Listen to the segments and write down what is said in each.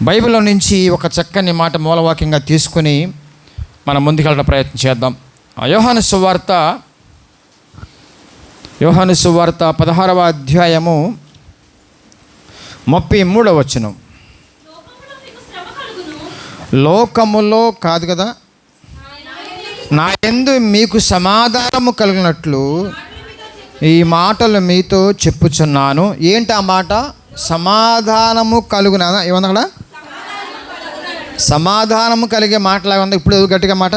బైబిల్లో నుంచి ఒక చక్కని మాట మూలవాక్యంగా తీసుకుని మనం ముందుకెళ్ళడం ప్రయత్నం చేద్దాం. యోహాను సువార్త 16వ అధ్యాయము 33వ వచనం. లోకములో కాదు కదా, నా యందు మీకు సమాధానము కలిగినట్లు ఈ మాటలు మీతో చెప్పుచున్నాను. ఏంటి ఆ మాట? సమాధానము కలుగున. ఏమన్నా అక్కడ? సమాధానము కలిగే మాటలాగా ఉంది. ఇప్పుడు గట్టిగా మాట,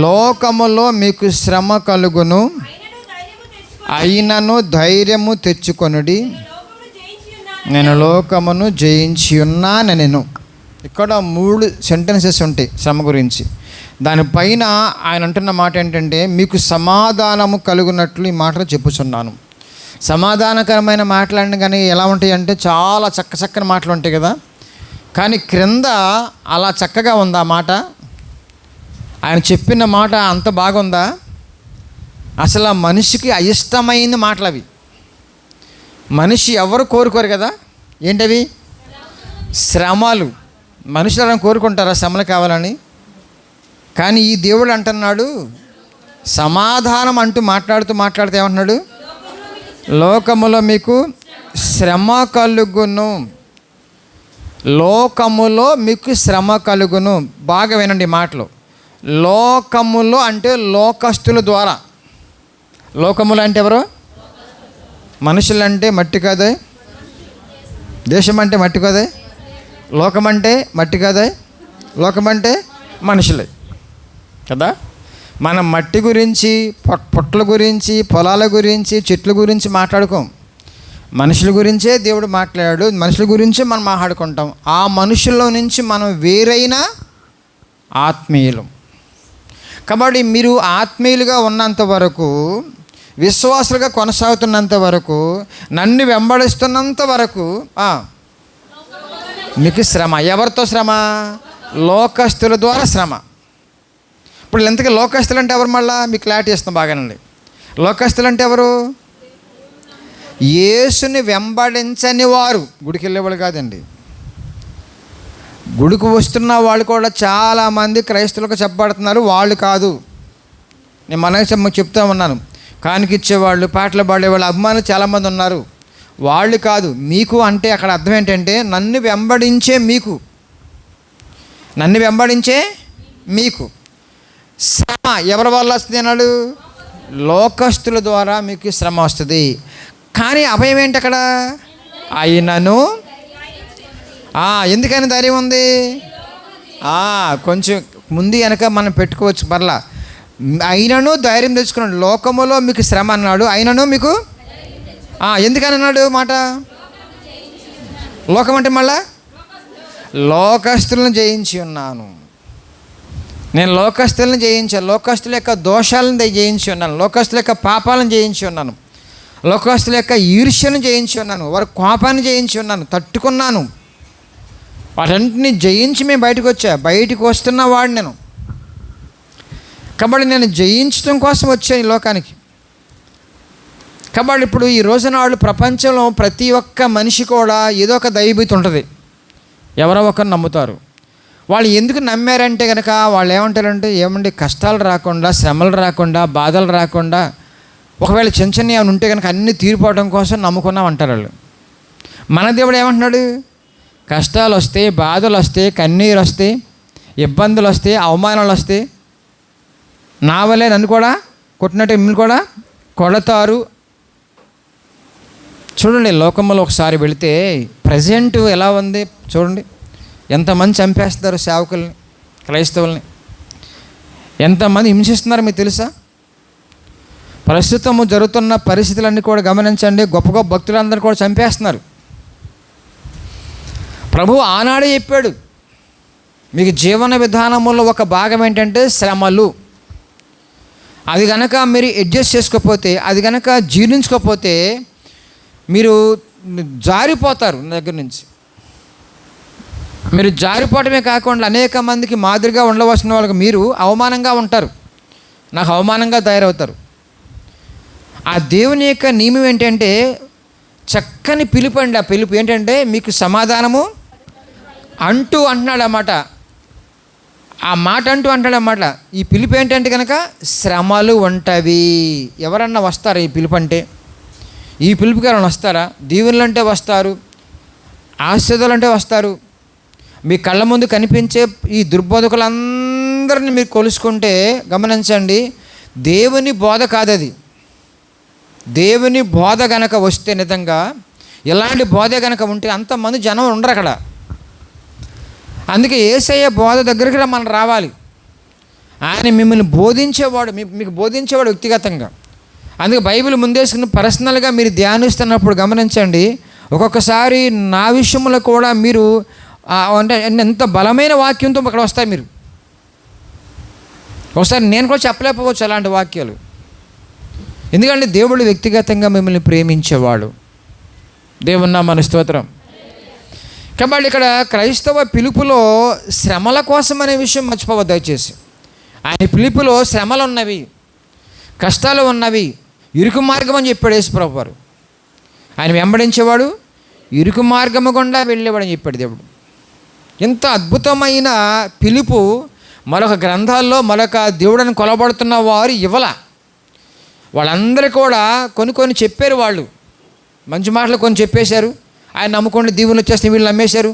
లోకములో మీకు శ్రమ కలుగును, అయినను ధైర్యము తెచ్చుకొనుడి, నేను లోకమును జయించి ఉన్నాను. నేను ఇక్కడ 3 సెంటెన్సెస్ ఉంటాయి శ్రమ గురించి. దానిపైన ఆయన అంటున్న మాట ఏంటంటే, మీకు సమాధానము కలుగునట్లు ఈ మాటలు చెప్పుచున్నాను. సమాధానకరమైన మాటలన్నీ కానీ ఎలా ఉంటాయి అంటే చాలా చక్కని మాటలు ఉంటాయి కదా, కానీ క్రింద అలా చక్కగా ఉందా మాట? ఆయన చెప్పిన మాట అంత బాగుందా? అసలు ఆ మనిషికి అయిష్టమైన మాటలు అవి. మనిషి ఎవరు కోరుకోరు కదా. ఏంటవి? శ్రమలు. మనుషులు ఎవరైనా కోరుకుంటారా శ్రమలు కావాలని? కానీ ఈ దేవుడు అంటున్నాడు, సమాధానం అంటూ మాట్లాడుతూ ఏమంటున్నాడు? లోకములో మీకు శ్రమ కలుగును, లోకములో మీకు శ్రమ కలుగును. బాగా వినండి మాటలు. లోకములో అంటే లోకస్తుల ద్వారా. లోకములు అంటే ఎవరు? మనుషులు అంటే మట్టి కాదే, దేశం అంటే మట్టి కాదే, లోకం అంటే మట్టి కాదే, లోకం అంటే మనుషులే కదా. మనం మట్టి గురించి, పొట్ల గురించి, పొలాల గురించి, చెట్ల గురించి మాట్లాడుకోం. మనుషుల గురించే దేవుడు మాట్లాడాడు, మనుషుల గురించే మనం మాట్లాడుకుంటాం. ఆ మనుషుల్లో నుంచి మనం వేరైన ఆత్మీయులు. కాబట్టి మీరు ఆత్మీయులుగా ఉన్నంత వరకు, విశ్వాసులుగా కొనసాగుతున్నంత వరకు, నన్ను వెంబడిస్తున్నంత వరకు మీకు శ్రమ. ఎవరితో శ్రమ? లోకస్తుల ద్వారా శ్రమ. ఇప్పుడు ఎంతగా లోకస్తులు అంటే ఎవరు? మళ్ళీ మీకు క్లారిటీ ఇస్తాం బాగానండి. లోకస్తులు అంటే ఎవరు? యేసుని వెంబడించని వారు. గుడికి వెళ్ళేవాళ్ళు కాదండి. గుడికి వస్తున్న వాళ్ళు కూడా చాలామంది క్రైస్తవులకు చెప్పబడుతున్నారు, వాళ్ళు కాదు. నేను మనకి చెప్తా ఉన్నాను, కానుకిచ్చేవాళ్ళు, పాటలు పాడేవాళ్ళు, అభిమానులు చాలామంది ఉన్నారు. వాళ్ళు కాదు. మీకు అంటే అక్కడ అర్థం ఏంటంటే, నన్ను వెంబడించే మీకు, నన్ను వెంబడించే మీకు శ్రమ ఎవరి వల్ల వస్తుంది అన్నాడు? లోకస్తుల ద్వారా మీకు శ్రమ వస్తుంది. కానీ అభయం ఏంటి అక్కడ? అయినను. ఎందుకని ధైర్యం ఉంది? కొంచెం ముందు వెనక మనం పెట్టుకోవచ్చు పర్లా. అయినను ధైర్యం తెచ్చుకున్నాడు. లోకములో మీకు శ్రమ అన్నాడు, అయినను మీకు ఎందుకని అన్నాడు మాట? లోకం అంటే మళ్ళా లోకస్తులను జయించి ఉన్నాను. నేను లోకస్తులను జయించాను. లోకస్తుల యొక్క దోషాలను జయించి ఉన్నాను, లోకస్తుల యొక్క పాపాలను జయించి ఉన్నాను, లోకస్తుల యొక్క ఈర్ష్యను జయించి ఉన్నాను, వారి కోపాన్ని జయించి ఉన్నాను, తట్టుకున్నాను. వాటన్నిటిని జయించి మేము బయటకు వస్తున్న వాడు నేను. కాబట్టి నేను జయించడం కోసం వచ్చాను ఈ లోకానికి. కాబట్టి ఇప్పుడు ఈ రోజున వాళ్ళు ప్రపంచంలో ప్రతి ఒక్క మనిషి కూడా ఏదో ఒక దైవభీతి ఉంటుంది. ఎవరో ఒకరు నమ్ముతారు. వాళ్ళు ఎందుకు నమ్మారంటే కనుక వాళ్ళు ఏమంటారంటే, ఏమండి కష్టాలు రాకుండా, శ్రమలు రాకుండా, బాధలు రాకుండా, ఒకవేళ చిన్న ఏమైనా ఉంటే కనుక అన్నీ తీరిపోవడం కోసం నమ్ముకున్నాం అంటారు వాళ్ళు. మన దేవుడు ఏమంటున్నాడు? కష్టాలు వస్తే, బాధలు వస్తే, కన్నీరు వస్తే, ఇబ్బందులు వస్తే, అవమానాలు వస్తే, నా వల్లే నన్ను కూడా కొట్టినట్టు మిమ్మల్ని కూడా కొడతారు. చూడండి, లోకంలో ఒకసారి వెళితే ప్రజెంట్ ఎలా ఉంది చూడండి. ఎంతమంది చంపేస్తున్నారు సేవకుల్ని, క్రైస్తవుల్ని, ఎంతమంది హింసిస్తున్నారు మీకు తెలుసా? ప్రస్తుతము జరుగుతున్న పరిస్థితులన్నీ కూడా గమనించండి. గొప్ప గొప్ప భక్తులందరూ కూడా చంపేస్తున్నారు. ప్రభువు ఆనాడే చెప్పాడు, మీకు జీవన విధానములో ఒక భాగం ఏంటంటే శ్రమలు. అది కనుక మీరు అడ్జస్ట్ చేసుకోకపోతే, అది కనుక జీర్ణించుకోకపోతే మీరు జారిపోతారు నా దగ్గర నుంచి. మీరు జారిపోవటమే కాకుండా అనేక మందికి మాదిరిగా ఉండవలసిన వాళ్ళకి మీరు అవమానంగా ఉంటారు, నాకు అవమానంగా తయారవుతారు. ఆ దేవుని యొక్క నియమం ఏంటంటే చక్కని పిలుపు అండి. ఆ పిలుపు ఏంటంటే మీకు సమాధానము అంటూ అంటున్నాడన్నమాట. ఆ మాట అంటూ అంటాడన్నమాట. ఈ పిలుపు ఏంటంటే కనుక శ్రమలు ఉంటవి. ఎవరన్నా వస్తారా ఈ పిలుపు అంటే? ఈ పిలుపుకి ఎవరైనా వస్తారా? దీవెనలు అంటే వస్తారు, ఆశీర్వాదాలు అంటే వస్తారు. మీ కళ్ళ ముందు కనిపించే ఈ దుర్బోధకులందరినీ మీరు కొలుసుకుంటే గమనించండి, దేవుని బోధ కాదది. దేవుని బోధ గనక వస్తే, నిజంగా ఇలాంటి బోధ గనక ఉంటే అంతమంది జనం ఉండరు అక్కడ. అందుకే యేసయ్య బోధ దగ్గరికి మనం రావాలి. ఆయన మిమ్మల్ని బోధించేవాడు, మీకు బోధించేవాడు వ్యక్తిగతంగా. అందుకే బైబిల్ ముందేసుకుని పర్సనల్గా మీరు ధ్యానిస్తున్నప్పుడు గమనించండి, ఒక్కొక్కసారి నా విషయంలో కూడా మీరు అంటే ఎంత బలమైన వాక్యంతో అక్కడ వస్తాయి. మీరు ఒకసారి నేను కూడా చెప్పలేకపోవచ్చు అలాంటి వాక్యాలు. ఎందుకంటే దేవుడు వ్యక్తిగతంగా మిమ్మల్ని ప్రేమించేవాడు. దేవుని నామమునకు స్తోత్రం. కాబట్టి ఇక్కడ క్రైస్తవ పిలుపులో శ్రమల కోసం అనే విషయం మర్చిపోవద్దు దయచేసి. ఆయన పిలుపులో శ్రమలు ఉన్నవి, కష్టాలు ఉన్నవి, ఇరుకు మార్గం అని చెప్పాడు యేసుప్రభు వారు. ఆయన వెంబడించేవాడు ఇరుకు మార్గము గుండా వెళ్ళేవాడు అని చెప్పాడు దేవుడు. ఇంత అద్భుతమైన పిలుపు మరొక గ్రంథాల్లో మరొక దేవుడని కొలబడుతున్న వారు వాళ్ళందరూ కూడా కొన్ని చెప్పారు. వాళ్ళు మంచి మాటలు కొన్ని చెప్పేశారు. ఆయన నమ్ముకోండి దీవులు వచ్చేస్తే వీళ్ళు నమ్మేశారు.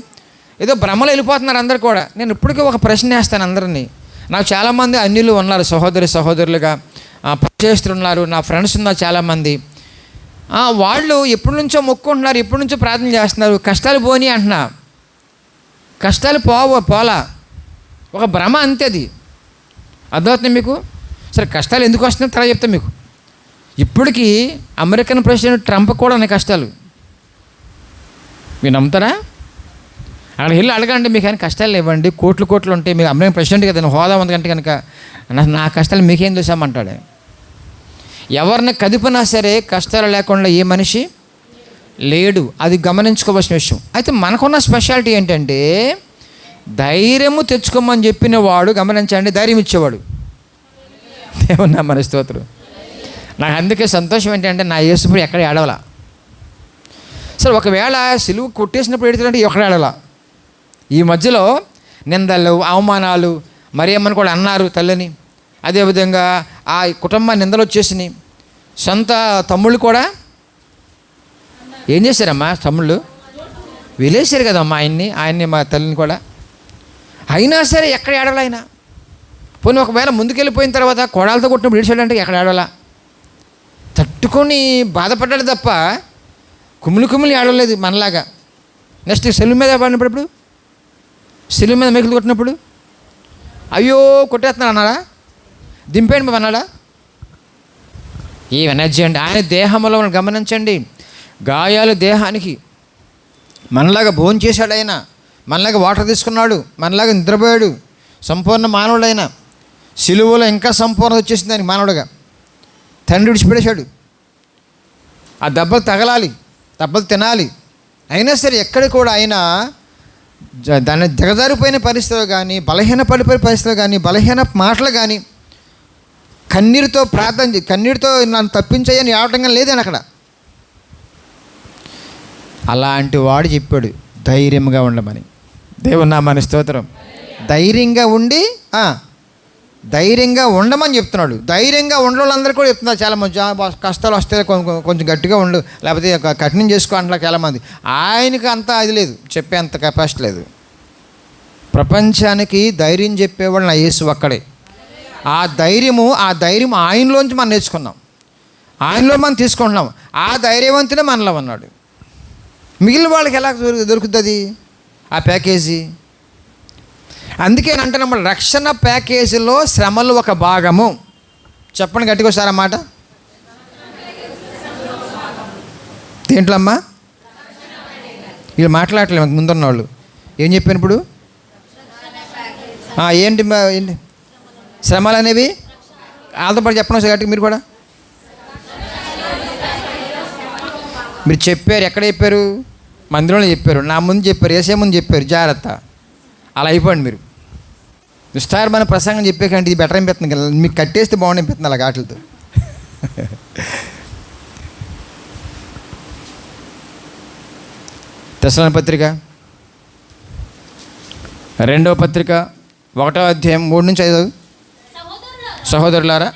ఏదో భ్రమలు వెళ్ళిపోతున్నారు అందరు కూడా. నేను ఇప్పటికీ ఒక ప్రశ్న వేస్తాను అందరినీ. నాకు చాలామంది అన్యులు ఉన్నారు, సహోదరులుగా పరిచయస్తున్నారు, నా ఫ్రెండ్స్ ఉన్నారు చాలామంది. వాళ్ళు ఎప్పటి నుంచో మొక్కుంటున్నారు, ఎప్పటి నుంచో ప్రార్థన చేస్తున్నారు. కష్టాలు పోనీ అంటున్నా, కష్టాలు పోలా, ఒక భ్రమ అంతే. అది అర్థమవుతుంది మీకు? సరే, కష్టాలు ఎందుకు వస్తున్నాయో తర్వాత చెప్తాను మీకు. ఇప్పటికీ అమెరికన్ ప్రెసిడెంట్ ట్రంప్ కూడా ఉన్నాయి కష్టాలు. మీరు నమ్ముతారా? అక్కడికి వెళ్ళి అడగండి, మీకు ఆయన కష్టాలు ఇవ్వండి, కోట్లు ఉంటాయి, మీకు అమెరికన్ ప్రెసిడెంట్ కదా, హోదా ఉంది కంటే కనుక నా కష్టాలు మీకేం చూసామంటాడు. ఎవరిని కదిపినా సరే కష్టాలు లేకుండా ఏ మనిషి లేడు. అది గమనించుకోవాల్సిన విషయం. అయితే మనకున్న స్పెషాలిటీ ఏంటంటే ధైర్యము తెచ్చుకోమని చెప్పిన వాడు, గమనించండి, ధైర్యం ఇచ్చేవాడు. దేవుని నామమునకు స్తోత్రం. నాకు అందుకే సంతోషం ఏంటంటే నా యేసుప్రభు ఎక్కడ ఏడవలా. సరే, ఒకవేళ సిలువ కొట్టేసినప్పుడు ఏడుతుంటే ఎక్కడ ఏడవలా. ఈ మధ్యలో నిందలు, అవమానాలు, మరియమ్మని కూడా అన్నారు తల్లిని. అదేవిధంగా ఆ కుటుంబ నిందలు వచ్చేసినాయి. సొంత తమ్ముళ్ళు కూడా ఏం చేశారమ్మా? తమ్ముళ్ళు వెళ్ళేశారు కదమ్మా ఆయన్ని మా తల్లిని కూడా. అయినా సరే ఎక్కడ ఏడవలా ఆయన. పోనీ ఒకవేళ ముందుకెళ్ళిపోయిన తర్వాత కొడాలతో కొట్టినప్పుడు ఏడ్చాడంటే ఎక్కడ ఏడవలా. తట్టుకొని బాధపడ్డాడు తప్ప కుమిలి ఏడవలేదు మనలాగా. నెక్స్ట్ సెలువు మీద పడినప్పుడు, సెలువు మీద మేకులు కొట్టినప్పుడు అయ్యో కొట్టేస్తున్నాడు అన్నాడా? దింపేయండి అన్నాడా? ఈ ఎనర్జీ అండి ఆయన దేహంలో గమనించండి. గాయాలు దేహానికి. మనలాగా భోజనం చేశాడు ఆయన, మనలాగా వాటర్ తీసుకున్నాడు, మనలాగా నిద్రపోయాడు. సంపూర్ణ మానవుడైన సిలువలో ఇంకా సంపూర్ణ వచ్చేసింది ఆయనకి మానవుడుగా. తండ్రి విడిచిపెట్టేశాడు. ఆ దెబ్బలు తగలాలి, దెబ్బలు తినాలి. అయినా సరే ఎక్కడ కూడా ఆయన దాన్ని దిగజారిపోయిన పరిస్థితులు కానీ, బలహీన పడిపోయిన పరిస్థితులు కానీ, బలహీన మాటలు కానీ, కన్నీరుతో ప్రార్థన కన్నీరుతో నన్ను తప్పించాయని ఏడటంగా లేదని అక్కడ. అలాంటి వాడు చెప్పాడు ధైర్యంగా ఉండమని. దేవుని నామమునకు స్తోత్రం. ధైర్యంగా ఉండమని చెప్తున్నాడు. ధైర్యంగా ఉండే వాళ్ళందరూ కూడా చెప్తున్నారు చాలామంది. కష్టాలు వస్తే కొంచెం గట్టిగా ఉండు, లేకపోతే కఠినం చేసుకో అంటున్నారు చాలామంది. ఆయనకి అంత అది లేదు, చెప్పే అంత కెపాసిటీ లేదు. ప్రపంచానికి ధైర్యం చెప్పేవాడు నా యేసు ఒక్కడే. ఆ ధైర్యం ఆయనలోంచి మనం నేర్చుకున్నాం, ఆయనలో మనం తీసుకుంటున్నాం. ఆ ధైర్యవంతుడే మనలో ఉన్నాడు. మిగిలిన వాళ్ళకి ఎలా దొరుకుతుంది ఆ ప్యాకేజీ? అందుకే అంటున్నాం, రక్షణ ప్యాకేజీలో శ్రమలు ఒక భాగము. చెప్పండి గట్టిగా ఒకసారి ఆ మాట. దేంట్లో అమ్మా? వీళ్ళు మాట్లాడట్లేదు ముందున్న వాళ్ళు. ఏం చెప్పాను ఇప్పుడు? ఏంటి శ్రమలు అనేవి? వాళ్ళతో పాటు చెప్పండి ఒకసారి గట్టిగా మీరు కూడా. మీరు చెప్పారు, ఎక్కడ చెప్పారు? మందిరంలో చెప్పారు, నా ముందు చెప్పారు, ఏసే ముందు చెప్పారు. జాగ్రత్త, అలా అయిపోండి మీరు. విస్తారమైన ప్రసంగం చెప్పేకంటే ఇది బెటర్ అనిపిస్తుంది కదా, మీకు కట్టేస్తే బాగుండి అనిపిస్తుంది అలా వాటితో. తెస్సలోనిక పత్రిక రెండవ పత్రిక 1వ అధ్యాయం 3-5. సహోదరులారా,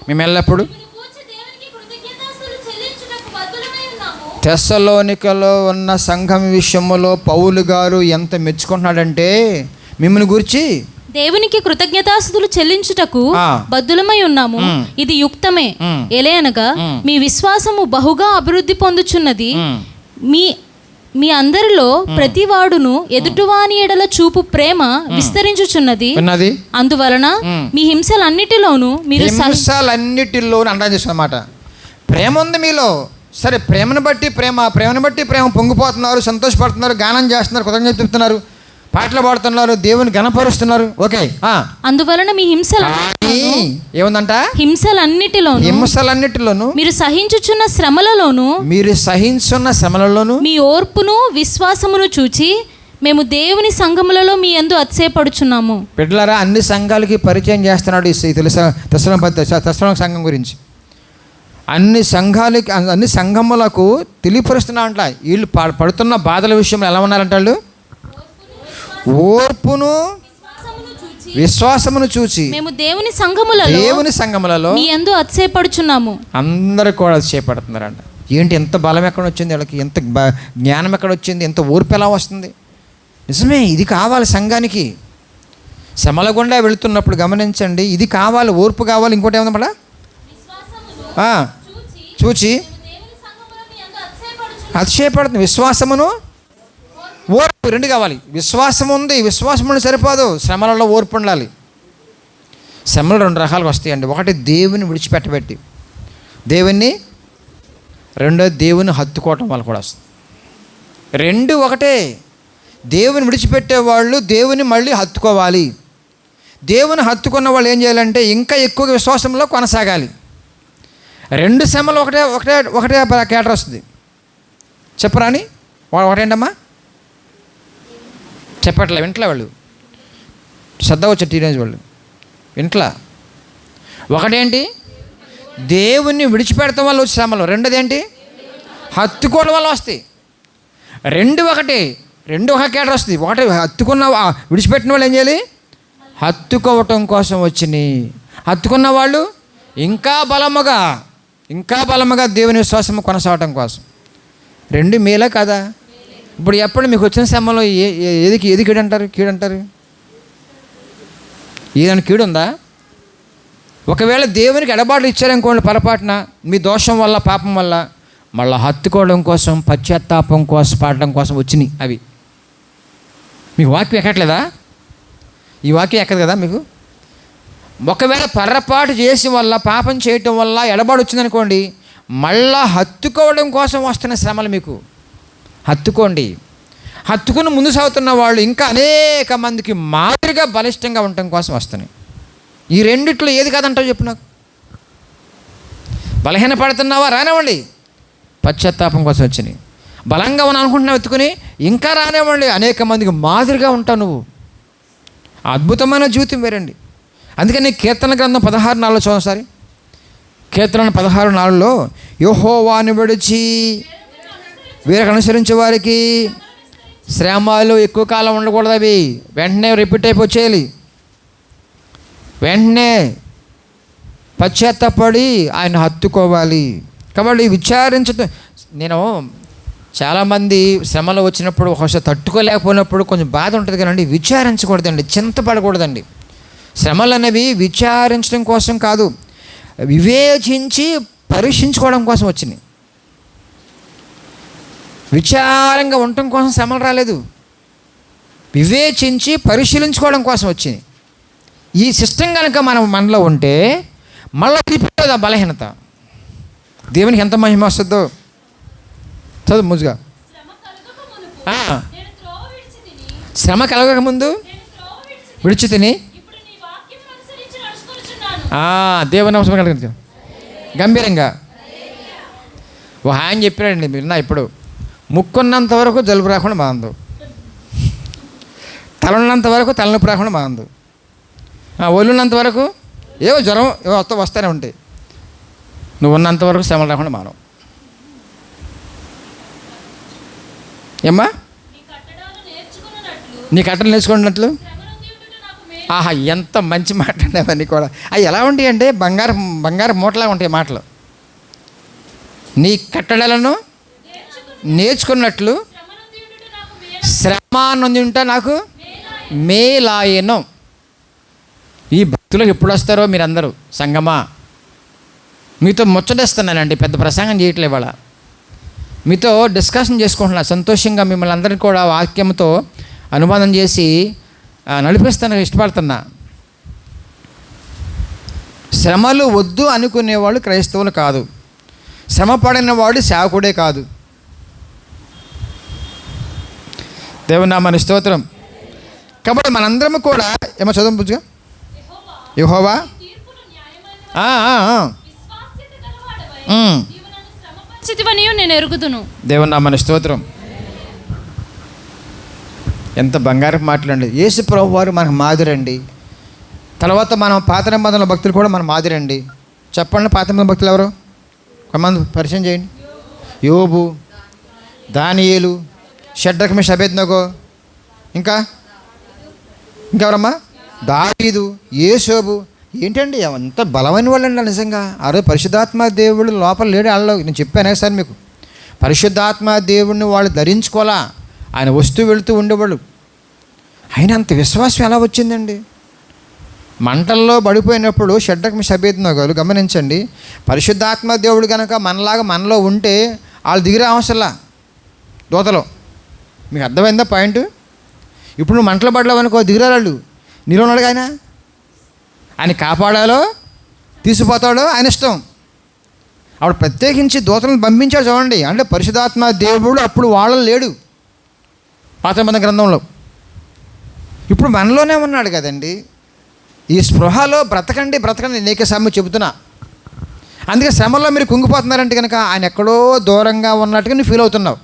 మేము ఎల్లప్పుడూ తెస్సలోనికలో ఉన్న సంఘం విషయములో పౌలు గారు ఎంత మెచ్చుకుంటున్నాడంటే, మిమ్మల్ని గురించి దేవునికి కృతజ్ఞతాస్తుతులు చెల్లించుటకు బద్ధులమై ఉన్నాము. ఇది యుక్తమే. ఎలయనగా మీ విశ్వాసము బహుగా అభివృద్ధి పొందుచున్నది. మీ అందరిలో ప్రతివాడును ఎదుటివాని ఎడల చూపు ప్రేమ విస్తరించుచున్నది. అందువలన మీ హింసలన్నిటిలోనూ అండా చేస్తున్నమాట. ప్రేమ ఉంది మీలో. సరే, ప్రేమను బట్టి ప్రేమ పొంగిపోతున్నారు, సంతోషపడుతున్నారు, గానం చేస్తున్నారు, కృతజ్ఞత చెప్తున్నారు, పాటలు పాడుతున్నారు, దేవుని గణపరుస్తున్నారు. ఓకే. అందువలన మీ ఏముందంట? హింసలన్నిటిలోను మీరు సహించుచున్న శ్రమలలోను మీ ఓర్పును విశ్వాసమును చూచి మేము దేవుని సంఘములలో మీ యందు అతిశయపడుచున్నాము. బిడ్డలారా, అన్ని సంఘాలకి పరిచయం చేస్తున్నాడు తెస్సలోనిక సంఘం గురించి. అన్ని సంఘములకు తెలియపరుస్తున్నా అంట. వీళ్ళు పడుతున్న బాధల విషయంలో ఎలా ఉన్నారంట? వాళ్ళు ఓర్పును విశ్వాసమును చూచి మేము దేవుని సంఘములలో మీ యందు అతిశయపడుచున్నాము. అందరూ కూడా అతిశయపడుతున్నారంట. ఏంటి, ఎంత బలం ఎక్కడ వచ్చింది వీళ్ళకి, ఎంత జ్ఞానం ఎక్కడ వచ్చింది, ఎంత ఓర్పు ఎలా వస్తుంది? నిజమే, ఇది కావాలి సంఘానికి. శ్రమల గుండా వెళుతున్నప్పుడు గమనించండి, ఇది కావాలి, ఓర్పు కావాలి. ఇంకోటి ఏమన్నమాట? చూచి అతిశయపడుతుంది. విశ్వాసమును ఓర్పు రెండు కావాలి. విశ్వాసం ఉంది, విశ్వాసం ఉండి సరిపోదు, శ్రమలలో ఓర్పు ఉండాలి. శ్రమలు 2 రకాలుగా వస్తాయండి. ఒకటి దేవుని విడిచిపెట్టబెట్టి దేవుణ్ణి, రెండోది దేవుని హత్తుకోవటం వల్ల కూడా వస్తుంది. రెండు ఒకటే. దేవుని విడిచిపెట్టేవాళ్ళు దేవుని మళ్ళీ హత్తుకోవాలి. దేవుని హత్తుకున్న వాళ్ళు ఏం చేయాలంటే ఇంకా ఎక్కువగా విశ్వాసంలో కొనసాగాలి. 2 శ్రమలు ఒకటే కేటర్ వస్తుంది. చెప్పరా అని ఒకటేంటమ్మా? చెప్పట్లే, వింట్లా వాళ్ళు శ్రద్ధ వచ్చే టీనేజ్ వాళ్ళు వింట్లా. ఒకటేంటి? దేవుణ్ణి విడిచిపెడతాం వల్ల వచ్చే శ్రమలు. రెండోది ఏంటి? హత్తుకోవడం వల్ల వస్తాయి. రెండు ఒక కేటర్ వస్తుంది. ఒకటి విడిచిపెట్టిన వాళ్ళు ఏం చేయాలి? హత్తుకోవటం కోసం వచ్చినాయి. హత్తుకున్న వాళ్ళు ఇంకా బలముగా దేవుని విశ్వాసము కొనసాగటం కోసం. 2 మేలే కదా? ఇప్పుడు ఎప్పుడు మీకు వచ్చిన శ్రమలో ఏది కీడంటారు? ఏదైనా కీడు ఉందా? ఒకవేళ దేవునికి ఎడబాటు ఇచ్చారనుకోండి పొరపాటున, మీ దోషం వల్ల, పాపం వల్ల, మళ్ళీ హత్తుకోవడం కోసం, పశ్చాత్తాపం కోసం, పాడడం కోసం వచ్చినాయి అవి. మీకు వాక్యం ఎక్కట్లేదా? ఈ వాక్యం ఎక్కదు కదా మీకు? ఒకవేళ పొరపాటు చేసి వల్ల, పాపం చేయటం వల్ల ఎడబాటు వచ్చిందనుకోండి, మళ్ళా హత్తుకోవడం కోసం వస్తున్న శ్రమలు మీకు. హత్తుకుని ముందు సాగుతున్న వాళ్ళు ఇంకా అనేక మందికి మాదిరిగా బలిష్టంగా ఉండటం కోసం వస్తున్నాయి. ఈ రెండిట్లో ఏది కాదంటావు చెప్పు నాకు? బలహీన పడుతున్నావా? రానివ్వండి, పశ్చాత్తాపం కోసం వచ్చినాయి. బలంగా అనుకుంటున్నావు, ఎత్తుకుని ఇంకా రానివ్వండి, అనేక మందికి మాదిరిగా ఉంటావు నువ్వు. అద్భుతమైన జీవితం వేరండి. అందుకని కీర్తన గ్రంథం 16:4 చూడండి. కీర్తన 16:4 యెహోవాను విడిచి వీరికి అనుసరించే వారికి శ్రమలు ఎక్కువ కాలం ఉండకూడదు. అవి వెంటనే రిపీట్ అయిపోచేయాలి. వెంటనే పశ్చాత్తపడి ఆయన హత్తుకోవాలి. కాబట్టి విచారించడం, నేను చాలామంది శ్రమలు వచ్చినప్పుడు ఒకసారి తట్టుకోలేకపోయినప్పుడు కొంచెం బాధ ఉంటుంది కదండి. విచారించకూడదండి, చింతపడకూడదండి. శ్రమలు అనేవి విచారించడం కోసం కాదు, వివేచించి పరీక్షించుకోవడం కోసం వచ్చినాయి. విచారంగా ఉండటం కోసం శ్రమలు రాలేదు, వివేచించి పరిశీలించుకోవడం కోసం వచ్చింది. ఈ సిస్టమ్ కనుక మనలో ఉంటే మళ్ళీ రిపీట్ ఆ బలహీనత. దేవునికి ఎంత మహిమ వస్తుందో చదువు ముజుగా. శ్రమ కలగక ముందు విడిచి తిని దేవుని అవసరం కలిగింది గంభీరంగా. ఆయన చెప్పాడండి, విన్నా ఇప్పుడు, ముక్కున్నంత వరకు జలుబు రాకుండా బాగుంది, తలన్నంత వరకు తలనొప్పి రాకుండా బాగుంది, ఒళ్ళున్నంత వరకు ఏవో జ్వరం ఏవో వస్తూనే ఉంటాయి, నువ్వు ఉన్నంత వరకు శ్రమలు రాకుండా మానవు. ఏమ్మా? నీ కట్టలు నేర్చుకున్నట్లు. ఆహా, ఎంత మంచి మాట అండి అవన్నీ కూడా. అవి ఎలా ఉంటాయి అంటే బంగారు మూటలా ఉంటాయి మాటలు. నీ కట్టడలను నేర్చుకున్నట్లు శ్రమ నొంది ఉంటే నాకు మేలాయను. ఈ భక్తులకు ఎప్పుడు వస్తారో మీరందరూ సంగమా, మీతో ముచ్చటేస్తున్నానండి, పెద్ద ప్రసంగం చేయట్లే ఇవాళ, మీతో డిస్కషన్ చేసుకుంటున్నా. సంతోషంగా మిమ్మల్ని అందరినీ కూడా వాక్యంతో అనుబంధం చేసి నడిపిస్తాను, ఇష్టపడుతున్నా. శ్రమలు వద్దు అనుకునేవాళ్ళు క్రైస్తవులు కాదు, శ్రమ పడినవాడు సేవకుడే కాదు. దేవుని నామమునకు స్తోత్రం. కాబట్టి మనందరం కూడా ఏమో చదువుగా యెహోవా నేను ఎరుగుదును. దేవుని నామమునకు స్తోత్రం. ఎంత బంగారపు మాటలండి. యేసు ప్రభువు వారు మనకు మాదిరండి. తర్వాత మనం పాత నిబంధనల భక్తులు కూడా మన మాదిరండి. చెప్పండి, పాత నిబంధన భక్తులు ఎవరు? కొంతమంది పరిచయం చేయండి. యోబు, దానియేలు, షడ్రక్ మేషక్ అబేద్నెగో, ఇంకెవరమ్మా? దావీదు, యేసోబు. ఏంటండి ఎంత బలమైన వాళ్ళండి నిజంగా. అరే పరిశుద్ధాత్మ దేవుడు లోపల లేడు వాళ్ళలో. నేను చెప్పాను సార్ మీకు, పరిశుద్ధాత్మ దేవుడిని వాళ్ళు ధరించుకోవాలా, ఆయన వస్తూ వెళుతూ ఉండేవాళ్ళు. ఆయన అంత విశ్వాసం ఎలా వచ్చిందండి? మంటల్లో పడిపోయినప్పుడు షడ్రక్ మేషక్ అబేద్నెగోలు గమనించండి, పరిశుద్ధాత్మ దేవుడు కనుక మనలో ఉంటే వాళ్ళు దిగిరే అవసరంలా దూతలో. మీకు అర్థమైందా పాయింట్? ఇప్పుడు నువ్వు మంటలు పడలేవనుకో, దిగిరాళ్ళు. నీలో ఉన్నాడు ఆయన కాపాడాలో తీసిపోతాడో ఆయన ఇష్టం. అప్పుడు ప్రత్యేకించి దూతలను పంపించాడు చూడండి. అంటే పరిశుద్ధాత్మ దేవుడు అప్పుడు వాళ్ళలో లేడు పాత నిబంధన గ్రంథంలో. ఇప్పుడు మనలోనే ఉన్నాడు కదండి. ఈ స్పృహలో బ్రతకండి అనేక సార్లు చెబుతున్నా. అందుకే శ్రమల్లో మీరు కుంగిపోతున్నారంటే కనుక ఆయన ఎక్కడో దూరంగా ఉన్నట్టుగా నువ్వు ఫీల్ అవుతున్నావు.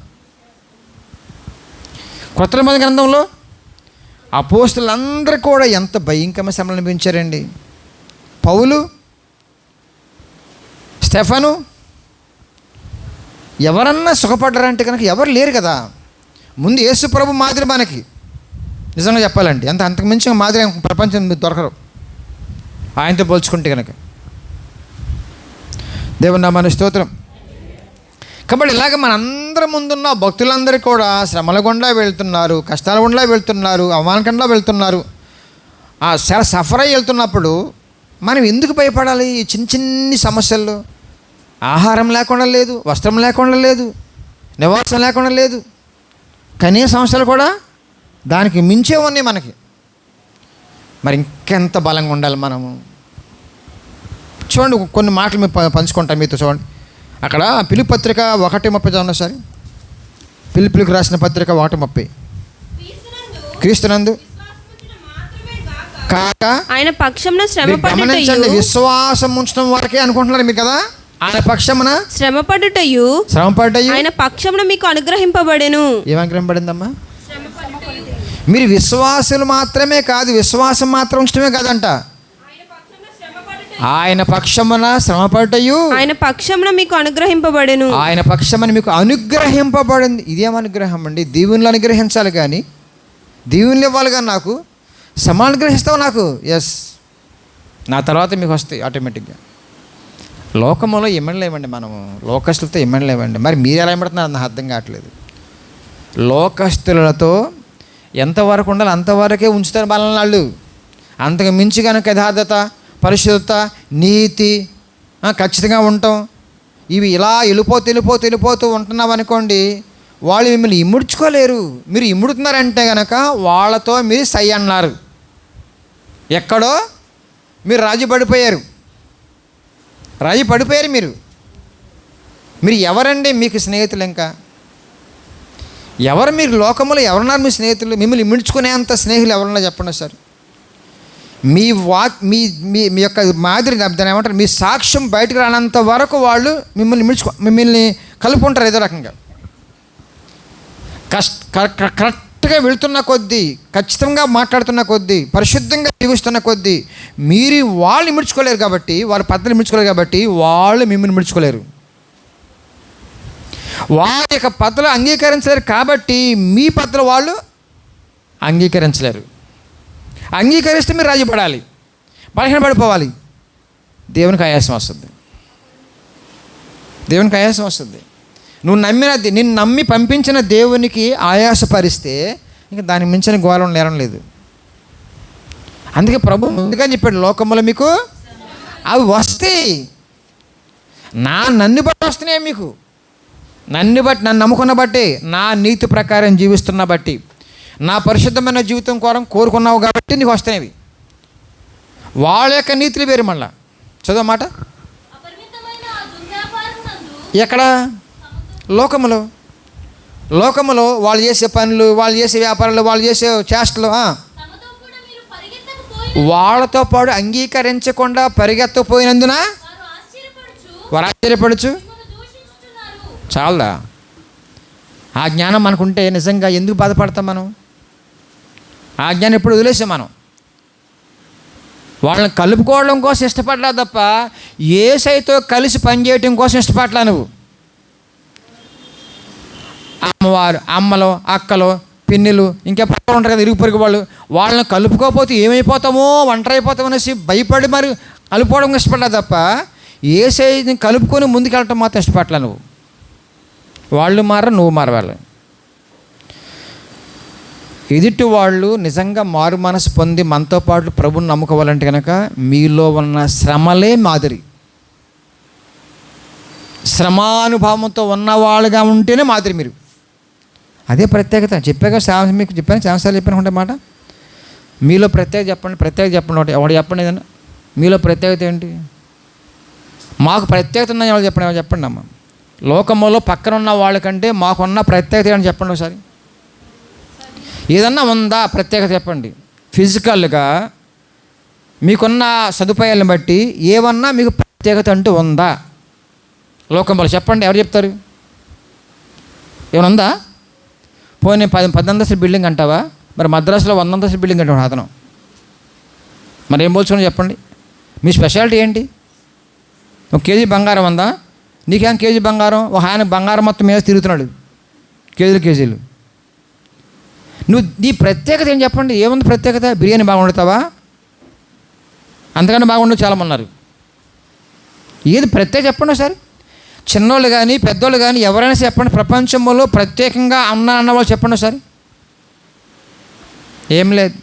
కొత్త నిబంధన గ్రంథంలో అపోస్తులందరూ కూడా ఎంత భయంకరమైన శ్రమలు అనిపించారండి. పౌలు, స్టెఫను, ఎవరన్నా సుఖపడ్డారంటే కనుక ఎవరు లేరు కదా. ముందు యేసు ప్రభు మాదిరి మనకి నిజంగా చెప్పాలండి. అంతకు మించి మాదిరి ప్రపంచం మీరు దొరకరు ఆయనతో పోల్చుకుంటే కనుక. దేవుని నామమునకు స్తోత్రం. కాబట్టి ఇలాగ మనందరి ముందున్న భక్తులందరూ కూడా శ్రమల గుండా వెళ్తున్నారు, కష్టాల గుండా వెళ్తున్నారు, అవమానకండా వెళ్తున్నారు, చాలా సఫర్ అయ్యి వెళ్తున్నప్పుడు మనం ఎందుకు భయపడాలి? ఈ చిన్ని సమస్యల్లో ఆహారం లేకుండా లేదు, వస్త్రం లేకుండా లేదు, నివాసం లేకుండా లేదు, కనీస సమస్యలు కూడా దానికి మించే ఉన్నాయి మనకి. మరి ఇంకెంత బలంగా ఉండాలి మనము? చూడండి, కొన్ని మాటలు మేము పంచుకుంటాం మీతో. చూడండి, అక్కడ పిలుపు పత్రిక 1:30 చదవండి సార్. పిలుపులకు రాసిన పత్రిక 1:30. క్రీస్తునందు కాక ఆయన పక్షమున గమనించండి, విశ్వాసం ఉంచడం వరకే అనుకుంటున్నారు మీరు కదా. ఆయన పక్షమున శ్రమపడుటయు ఆయన పక్షమున మీకు అనుగ్రహింపబడెను. ఏం అనుగ్రహింపబడిందమ్మా? మీరు విశ్వాసులు మాత్రమే కాదు, విశ్వాసం మాత్రం ఉంచడమే కాదంట, ఆయన పక్షమున శ్రమపడుటయు ఆయన పక్షమున మీకు అనుగ్రహింపబడెను. ఆయన పక్షమున మీకు అనుగ్రహింపబడింది. ఇదేం అనుగ్రహం అండి? దీవులను అనుగ్రహించాలి కానీ, దీవులు ఇవ్వాలి కానీ నాకు శ్రమ అనుగ్రహిస్తావు నాకు. ఎస్, నా తర్వాత మీకు వస్తాయి ఆటోమేటిక్గా. లోకములో ఇమ్మడలేమండి మనము, లోకస్తులతో ఇమ్మడలేమండి. మరి మీరు ఎలా ఇమ్మడుతున్నారు నాకు అర్థం కావట్లేదు. లోకస్తులతో ఎంతవరకు ఉండాలి అంతవరకే ఉంచుతారు బలం వాళ్ళు. అంతకు మించి కనుక యథార్థత, పరిశుద్ధత, నీతి, ఖచ్చితంగా ఉంటాం, ఇవి ఇలా వెళ్ళిపోతూ ఉంటున్నాం అనుకోండి, వాళ్ళు మిమ్మల్ని ఇముడ్చుకోలేరు. మీరు ఇముడుతున్నారంటే కనుక వాళ్ళతో మీరు సై అన్నారు. ఎక్కడో మీరు రాజీ పడిపోయారు మీరు ఎవరండి మీకు స్నేహితులు? ఇంకా ఎవరు మీరు? లోకంలో ఎవరున్నారు మీ స్నేహితులు? మిమ్మల్ని ఇముడ్చుకునేంత స్నేహితులు ఎవరన్నా చెప్పండి సార్. మీ మీ యొక్క మాదిరి దాన్ని ఏమంటారు, మీ సాక్ష్యం బయటకు రానంత వరకు వాళ్ళు మిమ్మల్ని కలుపుకుంటారు ఏదో రకంగా. కరెక్ట్గా వెళుతున్న కొద్దీ, ఖచ్చితంగా మాట్లాడుతున్న కొద్దీ, పరిశుద్ధంగా జీవిస్తున్న కొద్దీ మీరు వాళ్ళు ఇముడ్చుకోలేరు కాబట్టి, వాళ్ళ పద్ధతులు ఇముడ్చుకోలేరు కాబట్టి వాళ్ళు మిమ్మల్ని ఇముడ్చుకోలేరు. వారి యొక్క పద్ధతులు అంగీకరించలేరు కాబట్టి మీ పద్ధతులు వాళ్ళు అంగీకరించలేరు. అంగీకరిస్తే మీరు రాజీపడాలి, బలహీన పడిపోవాలి. దేవునికి ఆయాసం వస్తుంది, దేవునికి ఆయాసం వస్తుంది. నువ్వు నిన్ను నమ్మి పంపించిన దేవునికి ఆయాసపరిస్తే ఇంకా దానికి మించిన ఘోరం నేరం లేదు. అందుకే ప్రభు ముందుగా చెప్పాడు, లోకములో మీకు అవి వస్తాయి. నన్ను బట్టి వస్తున్నాయి మీకు, నన్ను నమ్ముకున్న బట్టి, నా నీతి ప్రకారం జీవిస్తున్న బట్టి, నా పరిశుద్ధమైన జీవితం కోరుకున్నావు కాబట్టి నీకు వస్తాయి అవి. వాళ్ళ యొక్క నీతులు వేరు. మళ్ళా చదువు మాట. ఎక్కడ? లోకములో వాళ్ళు చేసే పనులు, వాళ్ళు చేసే వ్యాపారాలు, వాళ్ళు చేసే చేష్టలు, వాళ్ళతో పాటు అంగీకరించకుండా పరిగెత్తపోయినందున వారు ఆశ్చర్యపడచ్చు. చాలదా? ఆ జ్ఞానం మనకుంటే నిజంగా ఎందుకు బాధపడతాం మనం? ఆ జ్ఞానం ఎప్పుడు వదిలేసాం మనం. వాళ్ళని కలుపుకోవడం కోసం ఇష్టపడలా తప్ప యేసయ్యతో కలిసి పనిచేయటం కోసం ఇష్టపడలా నువ్వు. అమ్మవారు, అమ్మలో, అక్కలో, పిన్నిలు, ఇంకా పక్కన ఉంటారు కదా ఇరుగు పొరుగు వాళ్ళు, వాళ్ళని కలుపుకోకపోతే ఏమైపోతామో, ఒంటరి అయిపోతామో అనేసి భయపడి మరి కలుపుకోవడం ఇష్టపడలా తప్ప యేసయ్యని కలుపుకొని ముందుకెళ్ళటం మాత్రం ఇష్టపడలా నువ్వు. వాళ్ళు మార, నువ్వు మారవాలి. ఎదుటి వాళ్ళు నిజంగా మారు మనసు పొంది మనతో పాటు ప్రభుని నమ్ముకోవాలంటే కనుక మీలో ఉన్న శ్రమలే మాదిరి. శ్రమానుభవంతో ఉన్నవాళ్ళుగా ఉంటేనే మాదిరి మీరు. అదే ప్రత్యేకత. చెప్పాక మీకు చెప్పాను, చాలాసార్లు చెప్పాను ఉంటే మాట. మీలో ప్రత్యేకత చెప్పండి ఒకటి. ఎవడు చెప్పండి ఏదన్నా మీలో ప్రత్యేకత ఏంటి? మాకు ప్రత్యేకత ఉందని ఎవరు చెప్పండి అమ్మ. లోకములో పక్కన ఉన్న వాళ్ళకంటే మాకున్న ప్రత్యేకత ఏంటి చెప్పండి ఒకసారి. ఏదన్నా ఉందా ప్రత్యేకత చెప్పండి. ఫిజికల్గా మీకున్న సదుపాయాలను బట్టి ఏమన్నా మీకు ప్రత్యేకత అంటూ ఉందా లోకంలో? చెప్పండి, ఎవరు చెప్తారు? ఏమైనా ఉందా? పోనీ 10 అంతస్తుల బిల్డింగ్ అంటావా? మరి మద్రాసులో 100 అంతస్తుల బిల్డింగ్ అంటాడు అతను. మరి ఏం పోల్చుకుని చెప్పండి, మీ స్పెషాలిటీ ఏంటి? 1 కేజీ బంగారం ఉందా? నీకేం కేజీ బంగారం? ఒక ఆయన బంగారం మొత్తం మీద తిరుగుతున్నాడు, కేజీలు. నీ ప్రత్యేకత ఏం చెప్పండి? ఏముంది ప్రత్యేకత? బిర్యానీ బాగా వండుతావా? అంతకన్నా బాగుండదు చాలామంది ఉన్నారు. ఏది ప్రత్యేకత చెప్పండి ఒకసారి. చిన్నోళ్ళు కానీ పెద్దోళ్ళు కానీ ఎవరైనా చెప్పండి, ప్రపంచంలో ప్రత్యేకంగా అన్నవాళ్ళు చెప్పండి ఒకసారి. ఏం లేదు.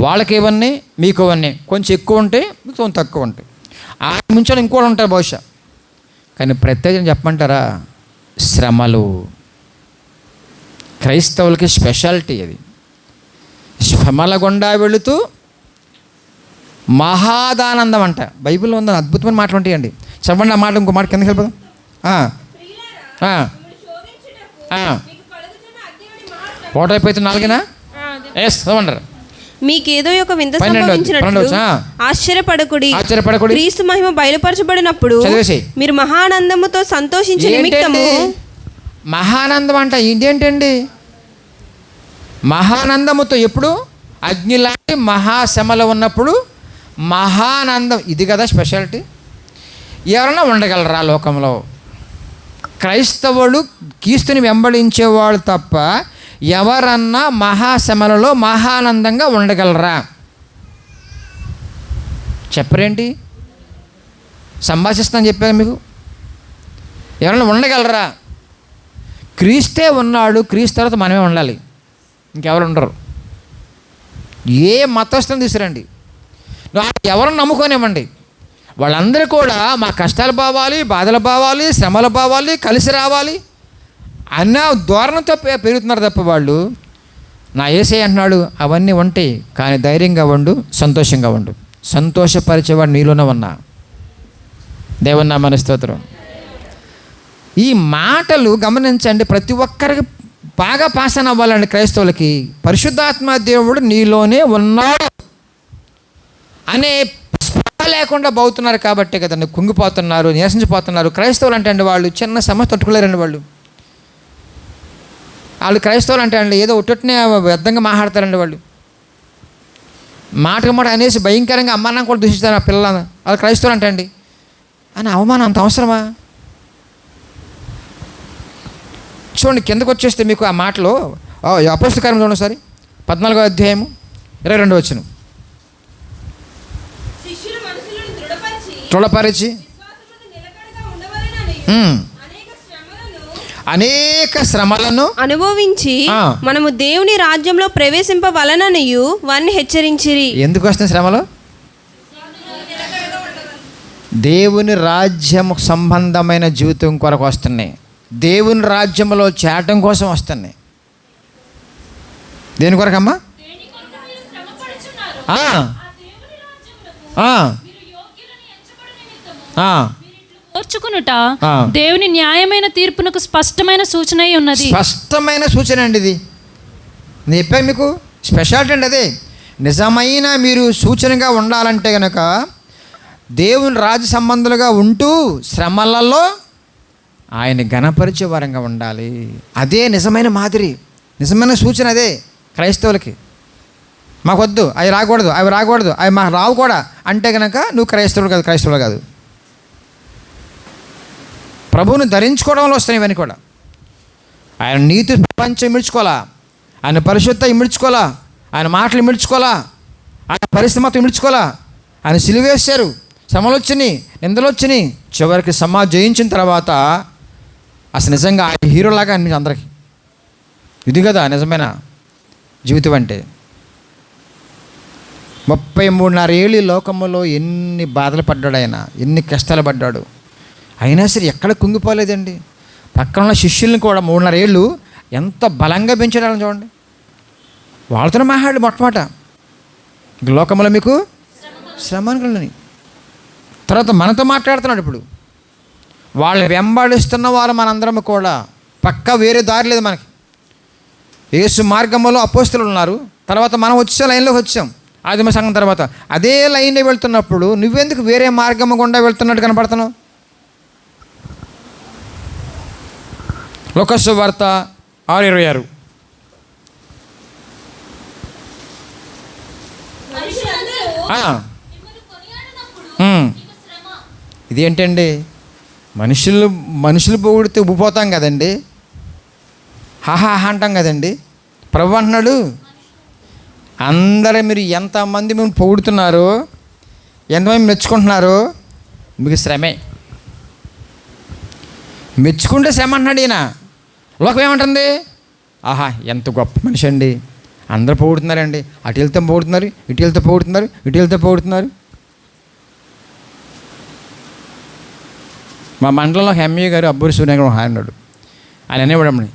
వాళ్ళకి ఇవన్నీ, మీకు ఇవన్నీ. కొంచెం ఎక్కువ ఉంటే మీకు కొంచెం తక్కువ ఉంటాయి. ఆ ముంచో ఇంకోటి ఉంటాయి బహుశా. కానీ ప్రత్యేకం చెప్పమంటారా? శ్రమలు క్రైస్తవులకి స్పెషాలిటీ. అది శ్రమల గుండా వెళుతూ మహాదానందం అంట. బైబిల్లో ఉందని అద్భుతమైన మాటలు ఉంటాయండి. చెప్పండి ఆ మాట, ఇంకో మాట కిందకి వెళ్ళిపోదాం. ఫోటో అయిపోతే 4 ఎస్ చదవంటారు. మీకేదో ఒక వింత సంభవించినట్లు ఆశ్చర్యపడకుడి. క్రీస్తు మహిమ బయలుపరచబడినప్పుడు మీరు మహానందముతో సంతోషించే నిమిత్తము. మహానందం అంట ఇదేంటండి? మహానందముతో ఎప్పుడు? అగ్ని లాంటి మహాశ్రమలో ఉన్నప్పుడు మహానందం. ఇది కదా స్పెషాలిటీ. ఎవరన్నా ఉండగలరా లోకంలో? క్రైస్తవులు క్రీస్తుని వెంబడించేవాళ్ళు తప్ప ఎవరన్నా మహాశ్రమలలో మహానందంగా ఉండగలరా? చెప్పరేంటి? సంభాషిస్తాను చెప్పాను మీకు. ఎవరన్నా ఉండగలరా? క్రీస్తే ఉన్నాడు, క్రీస్తు తర్వాత మనమే ఉండాలి, ఇంకెవరు ఉండరు. ఏ మతస్థుని తీసుకురండి, ఎవరిని నమ్ముకోనివ్వండి, వాళ్ళందరూ కూడా మా కష్టాలు పోవాలి, బాధలు పోవాలి, శ్రమలు పోవాలి, కలిసి రావాలి అన్న ధోరణితో పెరుగుతున్నారు తప్ప వాళ్ళు నా యేసయ్య అంటున్నాడు అవన్నీ ఉంటాయి కానీ ధైర్యంగా ఉండు, సంతోషంగా ఉండు. సంతోషపరిచేవాడు నీలోనే ఉన్నా. దేవుని నామమున స్తోత్రం. ఈ మాటలు గమనించండి, ప్రతి ఒక్కరికి బాగా పాసన అవ్వాలండి. క్రైస్తవులకి పరిశుద్ధాత్మ దేవుడు నీలోనే ఉన్నాడు అనే లేకుండా పోతున్నారు కాబట్టి కదండి కుంగిపోతున్నారు, నిరసించిపోతున్నారు. క్రైస్తవులు అంటే అండి వాళ్ళు చిన్న సమస్య తట్టుకోలేరండి. వాళ్ళు క్రైస్తవులు అంటే అండి ఏదో ఒట్టనే వ్యర్థంగా మాట్లాడతారండి. వాళ్ళు మాట అనేసి భయంకరంగా అమ్మానం కూడా దూషిస్తారు ఆ పిల్లలు. వాళ్ళు క్రైస్తవులు అంటే అండి అని అవమానం అంత అవసరమా? చూడండి కిందకు వచ్చేస్తే మీకు ఆ మాటలో అపోస్తల కార్యం చూడండి ఒకసారి 14వ అధ్యాయము 22వ వచనం. శిష్యులు మనసులను దృఢపరిచి విశ్వాసమునందు నిలకడగా ఉండవలెననియు అనేక శ్రమలను అనుభవించి మనము దేవుని రాజ్యంలో ప్రవేశింపవలననియు వారిని హెచ్చరించిరి. ఎందుకు వస్తున్నాయి శ్రమలు? దేవుని రాజ్యం సంబంధమైన జీవితం కొరకు వస్తున్నాయి. దేవుని రాజ్యంలో చేరటం కోసం వస్తున్నాయి. దేని కొరకమ్మా? ఓర్చుకునుట దేవుని న్యాయమైన తీర్పునకు స్పష్టమైన సూచన ఉన్నది. స్పష్టమైన సూచన అండి ఇది. నేను చెప్పాను మీకు, స్పెషాలిటీ అండి అదే. నిజమైన మీరు సూచనగా ఉండాలంటే కనుక దేవుని రాజ్య సంబంధులుగా ఉంటూ శ్రమలలో ఆయన ఘనపరిచే వారంగా ఉండాలి. అదే నిజమైన మాదిరి, నిజమైన సూచన అదే క్రైస్తవులకి. మాకు వద్దు, అవి రాకూడదు, అవి మాకు రావు కూడా అంటే కనుక నువ్వు క్రైస్తవుడు కాదు. ప్రభువును ధరించుకోవడంలో వస్తున్నాయి ఇవన్నీ కూడా. ఆయన నీతి ప్రపంచం ఇమిడ్చుకోవాలా, ఆయన పరిశుద్ధత ఇమిడ్చుకోవాలా, ఆయన మాటలు ఇమిడ్చుకోవాలా, ఆయన పరిస్థితి మొత్తం ఇమిడ్చుకోవాలా. ఆయన సిలువేశారు, శ్రమలు వచ్చినాయి, నిందలు వచ్చినాయి, చివరికి సమాజం జయించిన తర్వాత అసలు నిజంగా ఆయన హీరోలాగా అనిపించి అందరికీ. ఇది కదా నిజమైన జీవితం అంటే. 33.5 ఏళ్ళు లోకంలో ఎన్ని బాధలు పడ్డాడు ఆయన, ఎన్ని కష్టాలు పడ్డాడు. అయినా సరే ఎక్కడ కుంగిపోలేదండి. పక్కన ఉన్న శిష్యుల్ని కూడా 3.5 ఏళ్ళు ఎంత బలంగా పెంచడాలని చూడండి. వాళ్ళతో మాట్లాడు మొట్టమొదట లోకంలో మీకు శ్రమని. తర్వాత మనతో మాట్లాడుతున్నాడు. ఇప్పుడు వాళ్ళు వెంబడిస్తున్న వారు మనందరం కూడా పక్కా వేరే దారి లేదు మనకి. యేసు మార్గంలో అపోస్తలులు ఉన్నారు, తర్వాత మనం వచ్చే లైన్లోకి వచ్చాం. ఆదిమ సంఘం తర్వాత అదే లైన్లో వెళ్తున్నప్పుడు నువ్వెందుకు వేరే మార్గం గుండా వెళ్తున్నట్టు కనపడుతున్నావు? లూకా సువార్త 6:26. ఇదేంటండి, మనుషులు పొగిడితే ఉబ్బిపోతాం కదండి, హాహా అంటాం కదండి. ప్రభు అంటున్నాడు, అందరూ మీరు ఎంతమంది మేము పొగుడుతున్నారో, ఎంతమంది మెచ్చుకుంటున్నారో మీకు శ్రమే. మెచ్చుకుంటే శ్రమ అంటున్నాడు ఈయన. లోకం ఏమంటుంది? ఆహా ఎంత గొప్ప మనిషి అండి, అందరూ పొగుడుతున్నారండి, అటు వెళ్తే పొగుడుతున్నారు, ఇటు వెళ్తే పొగుడుతున్నారు, ఇటు వెళ్తే పొగుడుతున్నారు. మా మండలంలో ఎంఏ గారు అబ్బూరి సూర్య అన్నాడు. ఆయన అనేవాడమ్మని,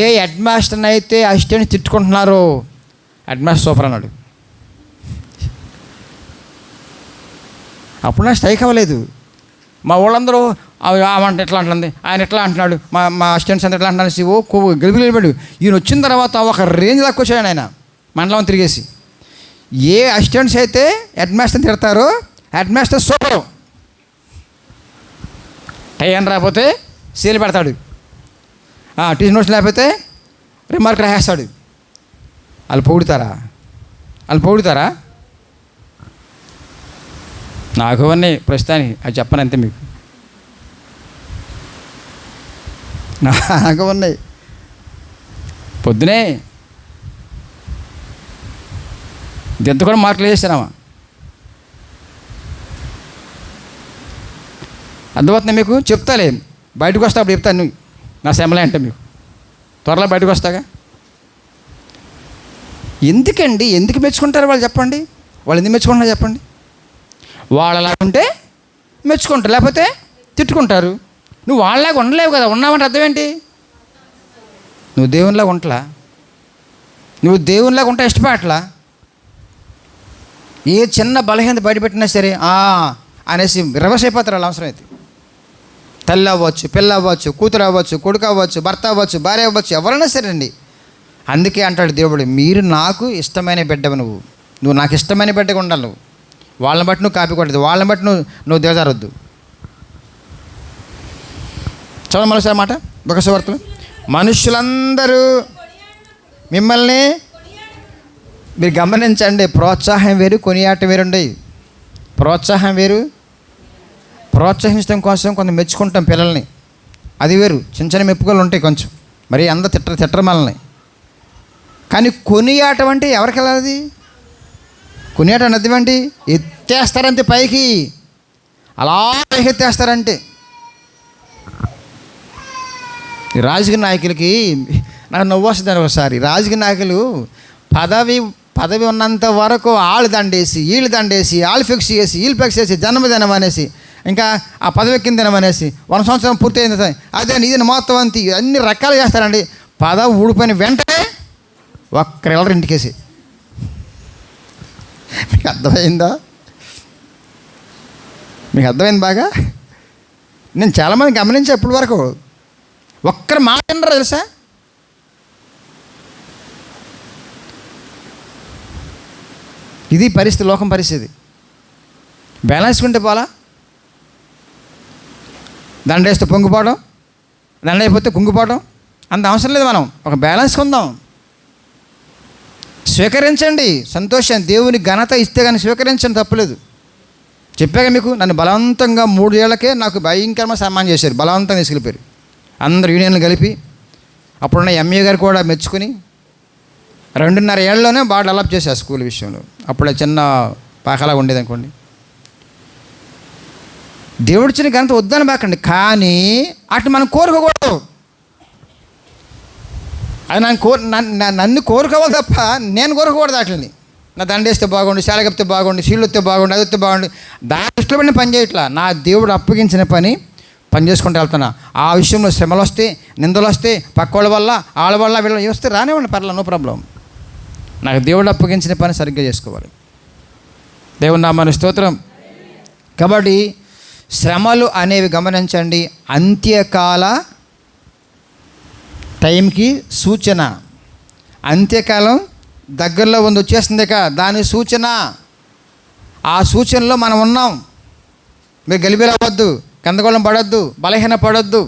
ఏ హెడ్ మాస్టర్ని అయితే అసిస్టెంట్ తిట్టుకుంటున్నారో హెడ్ మాస్టర్ సూపర్ అన్నాడు. అప్పుడు నాకు స్ట్రైక్ అవ్వలేదు. మా వాళ్ళందరూ ఆమంటే ఎట్లా అంటుంది, ఆయన ఎట్లా అంటున్నాడు, మా అసిస్టెంట్స్ అంతా ఎట్లా అంటున్నాడు, గెలుపులు నిలబడి ఈయన వచ్చిన తర్వాత ఒక రేంజ్ దాకా వచ్చాడు ఆయన మండలం తిరిగేసి. ఏ అసిస్టెంట్స్ అయితే హెడ్ మాస్టర్ని తిడతారో హెడ్ మాస్టర్ సూపరు. టై అని రాకపోతే సీలు పెడతాడు, టీచర్ నోట్స్ లేకపోతే రిమార్క్ రాసేస్తాడు. వాళ్ళు పొగుడుతారా? నాకు అవన్నీ ప్రస్తుతానికి అది చెప్పను అంతే మీకు. నాకు ఉన్నాయి. పొద్దునే దెంత కూడా మార్కులు వేసానమ్మా. అర్థమవుతుంది మీకు? చెప్తాలే, బయటకు వస్తా అప్పుడు చెప్తాను. నువ్వు నా శ్రమలే అంటే మీకు త్వరలో బయటకు వస్తాగా. ఎందుకు మెచ్చుకుంటారు వాళ్ళు చెప్పండి? వాళ్ళు ఎందుకు మెచ్చుకుంటున్నారు చెప్పండి? వాళ్ళలా ఉంటే మెచ్చుకుంటారు, లేకపోతే తిట్టుకుంటారు. నువ్వు వాళ్ళలాగా ఉండలేవు కదా. ఉన్నావంటే అర్థం ఏంటి? నువ్వు దేవునిలాగా ఉంటలా, నువ్వు దేవునిలాగా ఉంటే ఇష్టపడట్లా. ఏ చిన్న బలహీనత బయటపెట్టినా సరే అనేసి రివర్స్ అయిపోతారు వాళ్ళు. అవసరమైతే తల్లి అవ్వచ్చు, పిల్ల అవ్వచ్చు, కూతురు అవ్వచ్చు, కొడుకు అవ్వచ్చు, భర్త అవ్వచ్చు, భార్య అవ్వచ్చు, ఎవరైనా సరే అండి. అందుకే అంటాడు దేవుడు, మీరు నాకు ఇష్టమైన బిడ్డవు, నువ్వు నాకు ఇష్టమైన బిడ్డగా ఉండాలి. నువ్వు వాళ్ళని బట్టి నువ్వు కాపీ కొట్టదు, వాళ్ళని బట్టి నువ్వు దిగజారొద్దు. చూడండి మరోసారి మాట లూకా సువార్తలో, మనుషులందరూ మిమ్మల్ని, మీరు గమనించండి, ప్రోత్సాహం వేరు, కొనియాటం వేరుండి. ప్రోత్సాహం వేరు, ప్రోత్సహించడం కోసం కొంత మెచ్చుకుంటాం పిల్లల్ని, అది వేరు. చిన్న చిన్న మెప్పుకోలు ఉంటాయి కొంచెం, మరి అందరూ తిట్టరు మనల్ని. కానీ కొనియాటం అంటే ఎవరికి వెళ్ళాలి? కొనియాటం అంటే అర్థం ఏంటి? ఎత్తేస్తారంతే పైకి, అలా పైకి ఎత్తేస్తారంటే. ఈ రాజకీయ నాయకులకి నాకు నవ్వు వస్తుంది. ఒకసారి రాజకీయ నాయకులు పదవి ఉన్నంత వరకు వాళ్ళు దండేసి, వీళ్ళు దండేసి, వాళ్ళు ఫిక్స్ చేసి, వీళ్ళు ఫిక్స్ చేసి, జన్మదినం అనేసి, ఇంకా ఆ పదవి ఎక్కిన దినం అనేసి, 1 సంవత్సరం పూర్తయింది అదే ఇది మొత్తం అంతి అన్ని రకాలు చేస్తారండి. పదవి ఊడిపోయిన వెంటనే ఒక్కరెళ్ళరు ఇంటికేసి. మీకు అర్థమైందా? మీకు అర్థమైంది బాగా? నేను చాలామంది గమనించా ఇప్పటి వరకు ఒక్కరు మాట వినరు తెలుసా? ఇది పరిస్థితి, లోకం పరిస్థితి. బ్యాలెన్స్ ఉంటే పోలా, దండేస్తే పొంగిపోవడం, దండ అయిపోతే కుంగిపోవడం అంత అవసరం లేదు. మనం ఒక బ్యాలెన్స్ ఉందాం. స్వీకరించండి, సంతోషం. దేవుని ఘనత ఇస్తే కానీ స్వీకరించండి, తప్పులేదు. చెప్పాక మీకు, నన్ను బలవంతంగా 3 ఏళ్లకే నాకు భయంకరమైన సన్మానం చేశారు. బలవంతంగా తీసుకెళ్ళిపోయారు. అందరు యూనియన్లు కలిపి. అప్పుడున్న ఎంఏ గారు కూడా మెచ్చుకుని 2.5 ఏళ్ళలోనే బాగా డెవలప్ చేశారు స్కూల్ విషయంలో. అప్పుడే చిన్న పాకలాగా ఉండేది అనుకోండి. దేవుడిచ్చిన ఘనత వద్దని బాకండి, కానీ అటు మనం కోరుకోకూడదు. అది నన్ను కోరుకోవాలి తప్ప నేను కోరుకోకూడదు. వాటిని నా దండేస్తే బాగుండు, శాలగప్తే బాగుండు, సీళ్ళు వస్తే బాగుండు, అది వస్తే బాగుండు, దాని దృష్టిలో పడిన పని చేయట్లా. నా దేవుడు అప్పగించిన పని చేసుకుంటూ వెళ్తున్నా. ఆ విషయంలో శ్రమలు వస్తే, నిందలు వస్తే, పక్క వాళ్ళ వల్ల, వాళ్ళ వల్ల, వీళ్ళ వస్తే రానివ్వండి, పర్లేదు, నో ప్రాబ్లం. నాకు దేవుడు అప్పగించిన పని సరిగ్గా చేసుకోవాలి. దేవుని నామానికి స్తోత్రం. కాబట్టి శ్రమలు అనేవి గమనించండి, అంత్యకాల టైంకి సూచన. అంత్యకాలం దగ్గరలో వచ్చేస్తుంది దాని సూచన. ఆ సూచనలో మనం ఉన్నాం. మీరు గలిబిలవద్దు, గందరగోళం పడొద్దు, బలహీన పడొద్దు.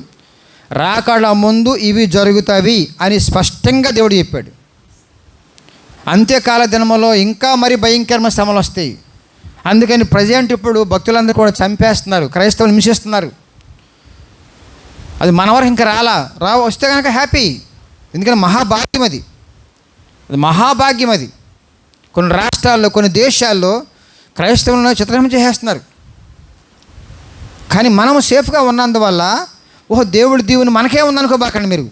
రాకడ ముందు ఇవి జరుగుతాయి అని స్పష్టంగా దేవుడు చెప్పాడు. అంత్యకాల దినములో ఇంకా మరి భయంకరమైన శ్రమలు వస్తాయి. అందుకని ప్రజెంట్ ఇప్పుడు భక్తులందరూ కూడా చంపేస్తున్నారు, క్రైస్తవులు హింసిస్తున్నారు. అది మన వరకు ఇంకా వస్తే కనుక హ్యాపీ. ఎందుకంటే మహాభాగ్యం అది మహాభాగ్యం అది. కొన్ని రాష్ట్రాల్లో, కొన్ని దేశాల్లో క్రైస్తవులను చిత్రహింస చేసేస్తున్నారు. కానీ మనం సేఫ్గా ఉన్నందువల్ల దేవుడి దీవెన మనకే ఉందనుకోబాకండి మీరు.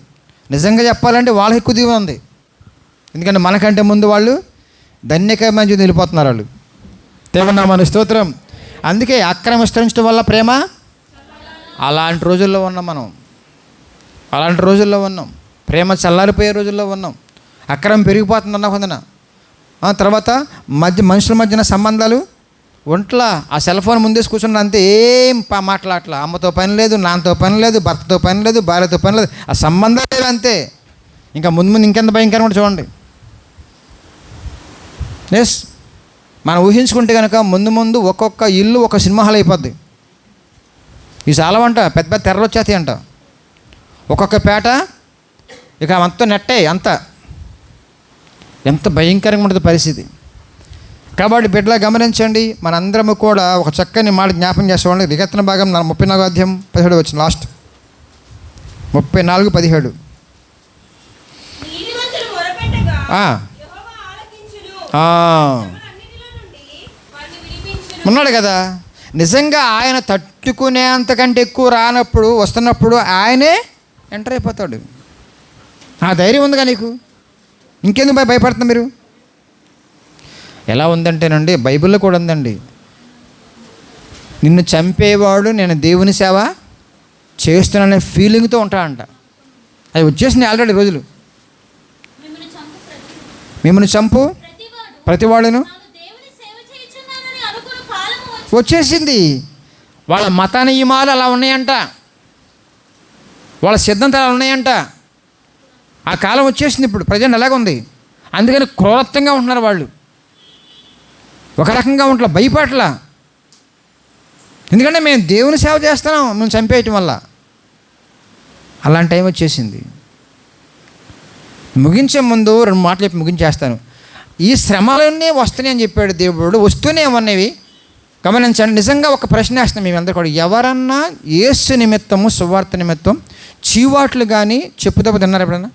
నిజంగా చెప్పాలంటే వాళ్ళకి ఎక్కువ దీవెన ఉంది. ఎందుకంటే మనకంటే ముందు వాళ్ళు ధన్యకరమైన జీవితం వెళ్ళిపోతున్నారు వాళ్ళు. దేవుని నామానికి స్తోత్రం. అందుకే అక్రమ విస్తరించడం వల్ల ప్రేమ, అలాంటి రోజుల్లో ఉన్నాం మనం. అలాంటి రోజుల్లో ఉన్నాం. ప్రేమ చల్లారిపోయే రోజుల్లో ఉన్నాం. అక్రమం పెరిగిపోతుందన్న కొందన. తర్వాత మనుషుల మధ్యన సంబంధాలు ఒంట్లా ఆ సెల్ ఫోన్ ముందేసి కూర్చున్న అంతే, ఏం మాట్లాడట్లా. అమ్మతో పని లేదు, నాన్నతో పని లేదు, భర్తతో పని లేదు, భార్యతో పని లేదు, ఆ సంబంధం లేదు అంతే. ఇంకా ముందు ఇంకెంత భయంకరం కూడా చూడండి. ఎస్, మనం ఊహించుకుంటే కనుక ముందు ఒక్కొక్క ఇల్లు ఒక సినిమా హాల్ అయిపోద్ది. ఇవి చాలవంట, పెద్ద పెద్ద తెరలు వచ్చేస్తాయి అంట. ఒక్కొక్క పేట ఇక అంతా నెట్టే, ఎంత భయంకరంగా ఉంటుంది పరిస్థితి. కాబట్టి బిడ్డలా గమనించండి, మనందరము కూడా ఒక చక్కని మాట జ్ఞాపం చేసుకోండి. రిగత్న భాగం 34వ అధ్యాయం 17 వచ్చిన లాస్ట్ 34:17. ఉన్నాడు కదా. నిజంగా ఆయన తట్టుకునే అంతకంటే ఎక్కువ రానప్పుడు, వస్తున్నప్పుడు ఆయనే ఎంటర్ అయిపోతాడు. ఆ ధైర్యం ఉందిగా నీకు, ఇంకెందుకు భయపడుతున్నా మీరు? ఎలా ఉందంటేనండి, బైబిల్లో కూడా ఉందండి, నిన్ను చంపేవాడు నేను దేవుని సేవ చేస్తున్నానే ఫీలింగ్తో ఉంటాడంట. అది వచ్చేసింది ఆల్రెడీ రోజులు. మిమ్మల్ని చంపు ప్రతివాడును వచ్చేసింది. వాళ్ళ మత నియమాలు అలా ఉన్నాయంట, వాళ్ళ సిద్ధాంతాలు అలా ఉన్నాయంట. ఆ కాలం వచ్చేసింది. ఇప్పుడు ప్రజెంట్ అలాగే ఉంది. అందుకని క్రూరత్వంగా ఉంటున్నారు వాళ్ళు. ఒక రకంగా ఉంట్లా, భయపట్ల. ఎందుకంటే మేము దేవుని సేవ చేస్తున్నాం, మేము చంపేయటం వల్ల. అలాంటి టైం వచ్చేసింది. ముగించే ముందు 2 మాటలు చెప్పి ముగించేస్తాను. ఈ శ్రమలన్నీ వస్తున్నాయి అని చెప్పాడు దేవుడు. వస్తూనే ఉన్నవి గమనించండి. నిజంగా ఒక ప్రశ్న వేస్తున్నాం మేమందరూ కూడా. ఎవరన్నా యేసు నిమిత్తము, సువార్త నిమిత్తం చీవాట్లు కానీ చెప్పుదెబ్బ తిన్నారు ఎప్పుడన్నా?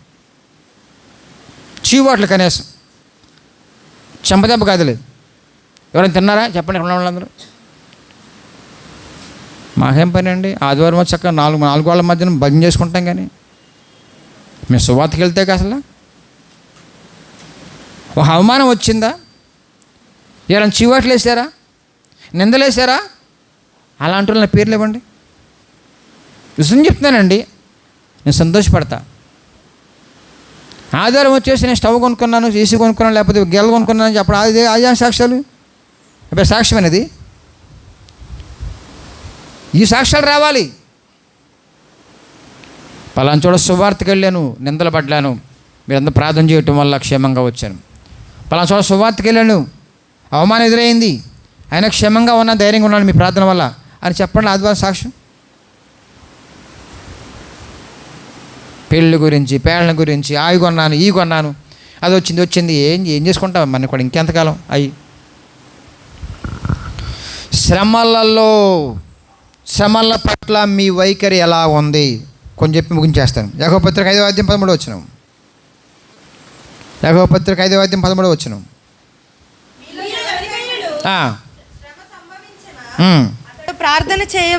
చీవాట్లు కనీసం చెంపదెబ్బ కాదులేదు. ఎవరైనా తిన్నారా చెప్పండి ఇక్కడ ఉన్న వాళ్ళందరూ. మాకేం పని అండి, ఆదివారం వచ్చి చక్కగా నాలుగు వాళ్ళ మధ్యన భజన చేసుకుంటాం. కానీ మేము సువార్తకి వెళ్తే అసలు ఒక అవమానం వచ్చిందా? ఎవరైనా చీవాట్లు వేసారా, నిందలేసారా? అలాంటి వాళ్ళ పేర్లు ఇవ్వండి. నిజం చెప్తున్నానండి, నేను సంతోషపడతా. ఆధారం వచ్చేసి నేను స్టవ్ కొనుక్కున్నాను, ఏసీ కొనుక్కున్నాను, లేకపోతే గెల కొనుక్కున్నాను అని చెప్పడం అదే సాక్ష్యాలు. ఇప్పుడు సాక్ష్యం అనేది ఈ సాక్ష్యాలు రావాలి. పలానా చోట సువార్తకి వెళ్ళాను, నిందలు పడ్డాను, మీరంతా ప్రార్థన చేయటం వల్ల క్షేమంగా వచ్చాను. పలానా చోట సువార్తకి వెళ్ళాను, అవమానం ఎదురైంది, ఆయన క్షేమంగా ఉన్నా, ధైర్యంగా ఉన్నాను మీ ప్రార్థన వల్ల అని చెప్పండి. ఆదివారం సాక్ష్యం. పెళ్ళి గురించి, పేళ్ళ గురించి, ఆయి కొన్నాను, ఈ కొన్నాను, అది వచ్చింది ఏం చేసుకుంటాం మన కూడా ఇంకెంతకాలం అయ్యి. శ్రమల పట్ల మీ వైఖరి ఎలా ఉంది కొంచెం చెప్పి ముగించేస్తాను. యాకోబు పత్రిక 5వ అధ్యాయం 13వ వచనం. యాకోబు పత్రిక 5వ అధ్యాయం 13వ వచనం.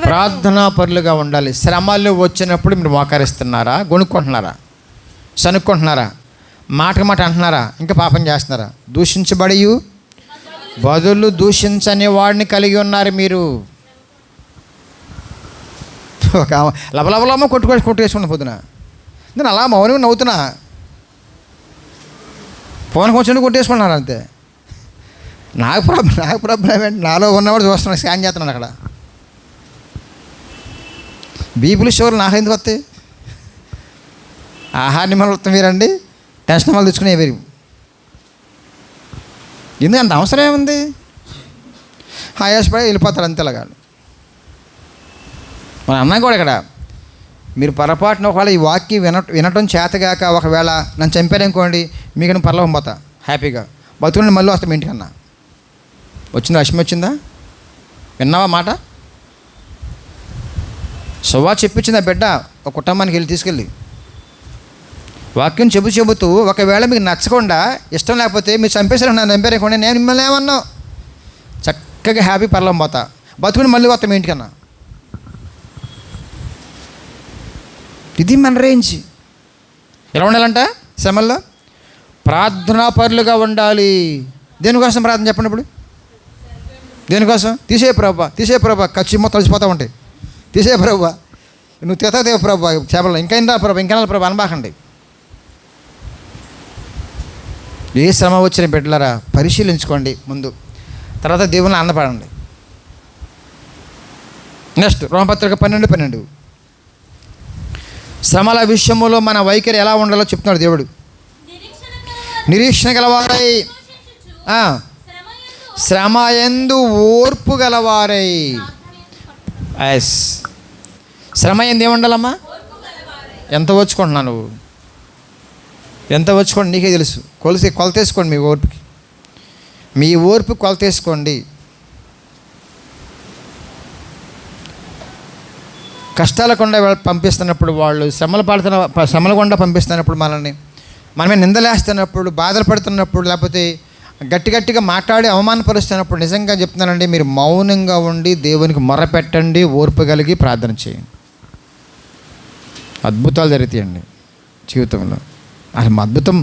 ప్రార్థనా పరులుగా ఉండాలి. శ్రమలు వచ్చినప్పుడు మీరు మోకరిస్తున్నారా, గొనుక్కుంటున్నారా, సనుక్కుంటున్నారా, మాట అంటున్నారా, ఇంకా పాపం చేస్తున్నారా? దూషించబడి బదులు దూషించని వాడిని కలిగి ఉన్నారు మీరు. ఒక లబలబలమ్మ కొట్టుకేసుకున్న పొద్దున నేను అలా మౌనంగా నవ్వుతున్నా, ఫోన్ కొంచెం కొట్టేసుకున్నాను అంతే. నాకు ప్రాబ్లం ఏంటి? నాలో ఉన్నవాడు చూస్తున్నాను, స్కాన్ చేస్తున్నాను అక్కడ. బీపుల్ షోలు నాకు ఎందుకు వస్తాయి? ఆహార నిమ్మలు వస్తాం మీరండి, టెన్షన్ మళ్ళీ తెచ్చుకునే మీరు. ఎందుకు అంత అవసరం ఏముంది? ఆయాసపడి వెళ్ళిపోతారు అంతేలాగా. మన అన్నా కూడా ఇక్కడ మీరు పొరపాటున ఒకవేళ ఈ వాక్యం వినటం చేతగాక ఒకవేళ నన్ను చంపారనుకోండి, మీకు పర్లోకం పోతా హ్యాపీగా, బతుకుని మళ్ళీ వస్తాం ఇంటికన్నా. వచ్చిందా? అశ్మి వచ్చిందా? విన్నావా మాట? సువా చెప్పించింది ఆ బిడ్డ ఒక కుటుంబానికి వెళ్ళి తీసుకెళ్ళి వాక్యం చెబుతూ ఒకవేళ మీకు నచ్చకుండా ఇష్టం లేకపోతే మీరు చంపేసారు, నన్ను చంపారనుకోండి, నేను మిమ్మల్ని ఏమన్నా చక్కగా హ్యాపీ పర్లం పోతా, బతుకుని మళ్ళీ వస్తాం ఇంటికన్నా. ఇది మన రేంజ్. ఎలా ఉండాలంట? శ్రమల్లో ప్రార్థనా పరులుగా ఉండాలి. దేనికోసం ప్రార్థన చెప్పండి ఇప్పుడు? దేనికోసం? తీసే ప్రభా ఖర్చు మొత్తం కలిసిపోతూ ఉంటాయి. తీసే ప్రభా, నువ్వు తెతదేవు ప్రభా చేపలు ఇంకా ప్రభా ఇంకా ప్రభా అనబాకండి. ఏ శ్రమ వచ్చిన బిడ్డలారా పరిశీలించుకోండి ముందు, తర్వాత దేవుని ఆనందపడండి. నెక్స్ట్ రోమపత్రిక 12:12. శ్రమల విషయంలో మన వైఖరి ఎలా ఉండాలో చెప్తున్నాడు దేవుడు. నిరీక్షణ గలవారై, శ్రమ యందు ఓర్పు గలవారై. ఎస్, శ్రమ ఎందు ఏముండాలమ్మా? ఎంత వచ్చుకుంటున్నావు నువ్వు? ఎంత వచ్చుకోండి నీకే తెలుసు. కొలతేసుకోండి మీ ఓర్పు కొలతేసుకోండి. కష్టాల గుండా పంపిస్తున్నప్పుడు, వాళ్ళు శ్రమల గుండా పంపిస్తున్నప్పుడు, మనమే నిందలేస్తున్నప్పుడు, బాధలు పడుతున్నప్పుడు, లేకపోతే గట్టిగా మాట్లాడి అవమానపరుస్తున్నప్పుడు నిజంగా చెప్తున్నానండి, మీరు మౌనంగా ఉండి దేవునికి మొరపెట్టండి, ఓర్పు కలిగి ప్రార్థన చేయండి. అద్భుతాలు జరుగుతాయండి జీవితంలో. అసలు అద్భుతం,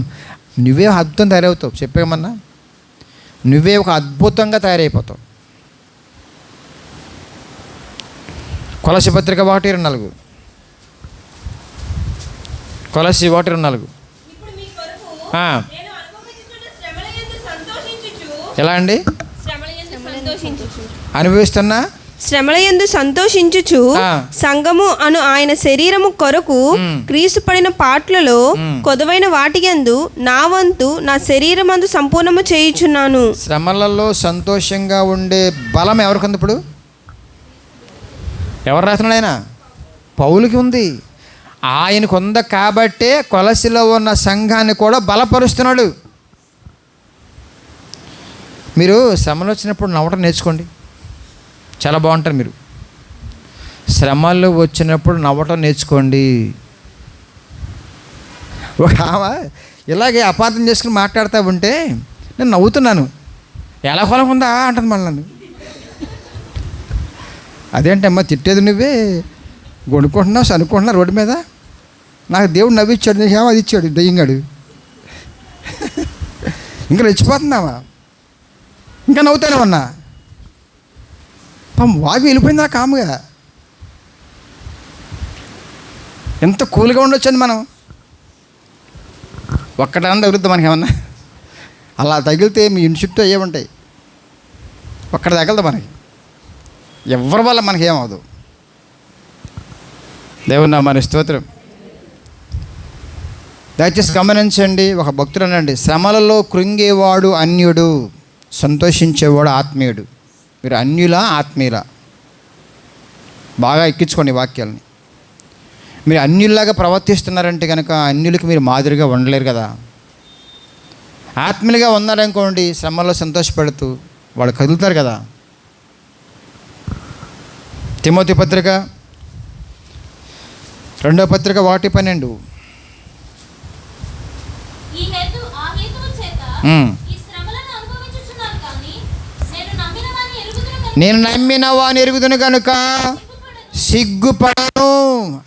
నువ్వే అద్భుతం తయారవుతావు. చెప్పేమన్నా నువ్వే ఒక అద్భుతంగా తయారైపోతావు. కొలసి పత్రిక 1:24. కొలసి 1:24. ఎలా అండి? అనుభవిస్తున్నా శ్రమల యందు సంతోషించుచు సంఘము అను ఆయన శరీరము కొరకు క్రీస్తు పడిన పాటలలో కొదవైన వాటి యందు నా వంతు నా శరీరమందు సంపూర్ణము చేయుచున్నాను. శ్రమలలో సంతోషంగా ఉండే బలం ఎవరికి ఉంది? ఇప్పుడు ఎవరు రాస్తున్నాడు? ఆయన పౌలుకి ఉంది. ఆయనకు ఉంది కాబట్టే కొలసిలో ఉన్న సంఘాన్ని కూడా బలపరుస్తున్నాడు. మీరు శ్రమలు వచ్చినప్పుడు నవ్వటం నేర్చుకోండి, చాలా బాగుంటారు. మీరు శ్రమలు వచ్చినప్పుడు నవ్వటం నేర్చుకోండి. ఒక ఆమె ఇలాగే అపార్థం చేసుకుని మాట్లాడుతూ ఉంటే నేను నవ్వుతున్నాను. ఎలా కొలం ఉందా అంటుంది మళ్ళీ నన్ను. అదేంటమ్మా తిట్టేది నువ్వే, కొనుక్కుంటున్నావు అనుకుంటున్నా రోడ్డు మీద, నాకు దేవుడు నవ్విచ్చాడు, నీకేమో అది ఇచ్చాడు దయ్యంగాడు. ఇంకా రెచ్చిపోతున్నావా, ఇంకా నవ్వుతానే ఉన్నా. వాగి వెళ్ళిపోయిందా కాముగా. ఎంత కూల్గా ఉండొచ్చండి మనం. ఒక్కటన్నా తగులుద్దాం మనకి ఏమన్నా, అలా తగిలితే మీ ఇంటి చుట్టూ అయ్యే ఉంటాయి. ఒక్కడ తగలదు మనకి, ఎవరి వల్ల మనకి ఏమవదు. దేవుని నామానికి స్తోత్రం. దయచేసి గమనించండి, ఒక భక్తుడు అనండి, శ్రమలలో కృంగేవాడు అన్యుడు, సంతోషించేవాడు ఆత్మీయుడు. మీరు అన్యులా ఆత్మీయులా? బాగా ఎక్కించుకోండి ఈ వాక్యాలని. మీరు అన్యుల్లాగా ప్రవర్తిస్తున్నారంటే కనుక అన్యులకి మీరు మాదిరిగా ఉండలేరు కదా. ఆత్మీయులుగా ఉన్నారనుకోండి, శ్రమల్లో సంతోషపడుతూ వాళ్ళు కదులుతారు కదా. తిమోతి పత్రిక 2వ పత్రిక 1:12. నేను నమ్మిన వాని ఎరుగుదును కనుక సిగ్గుపడను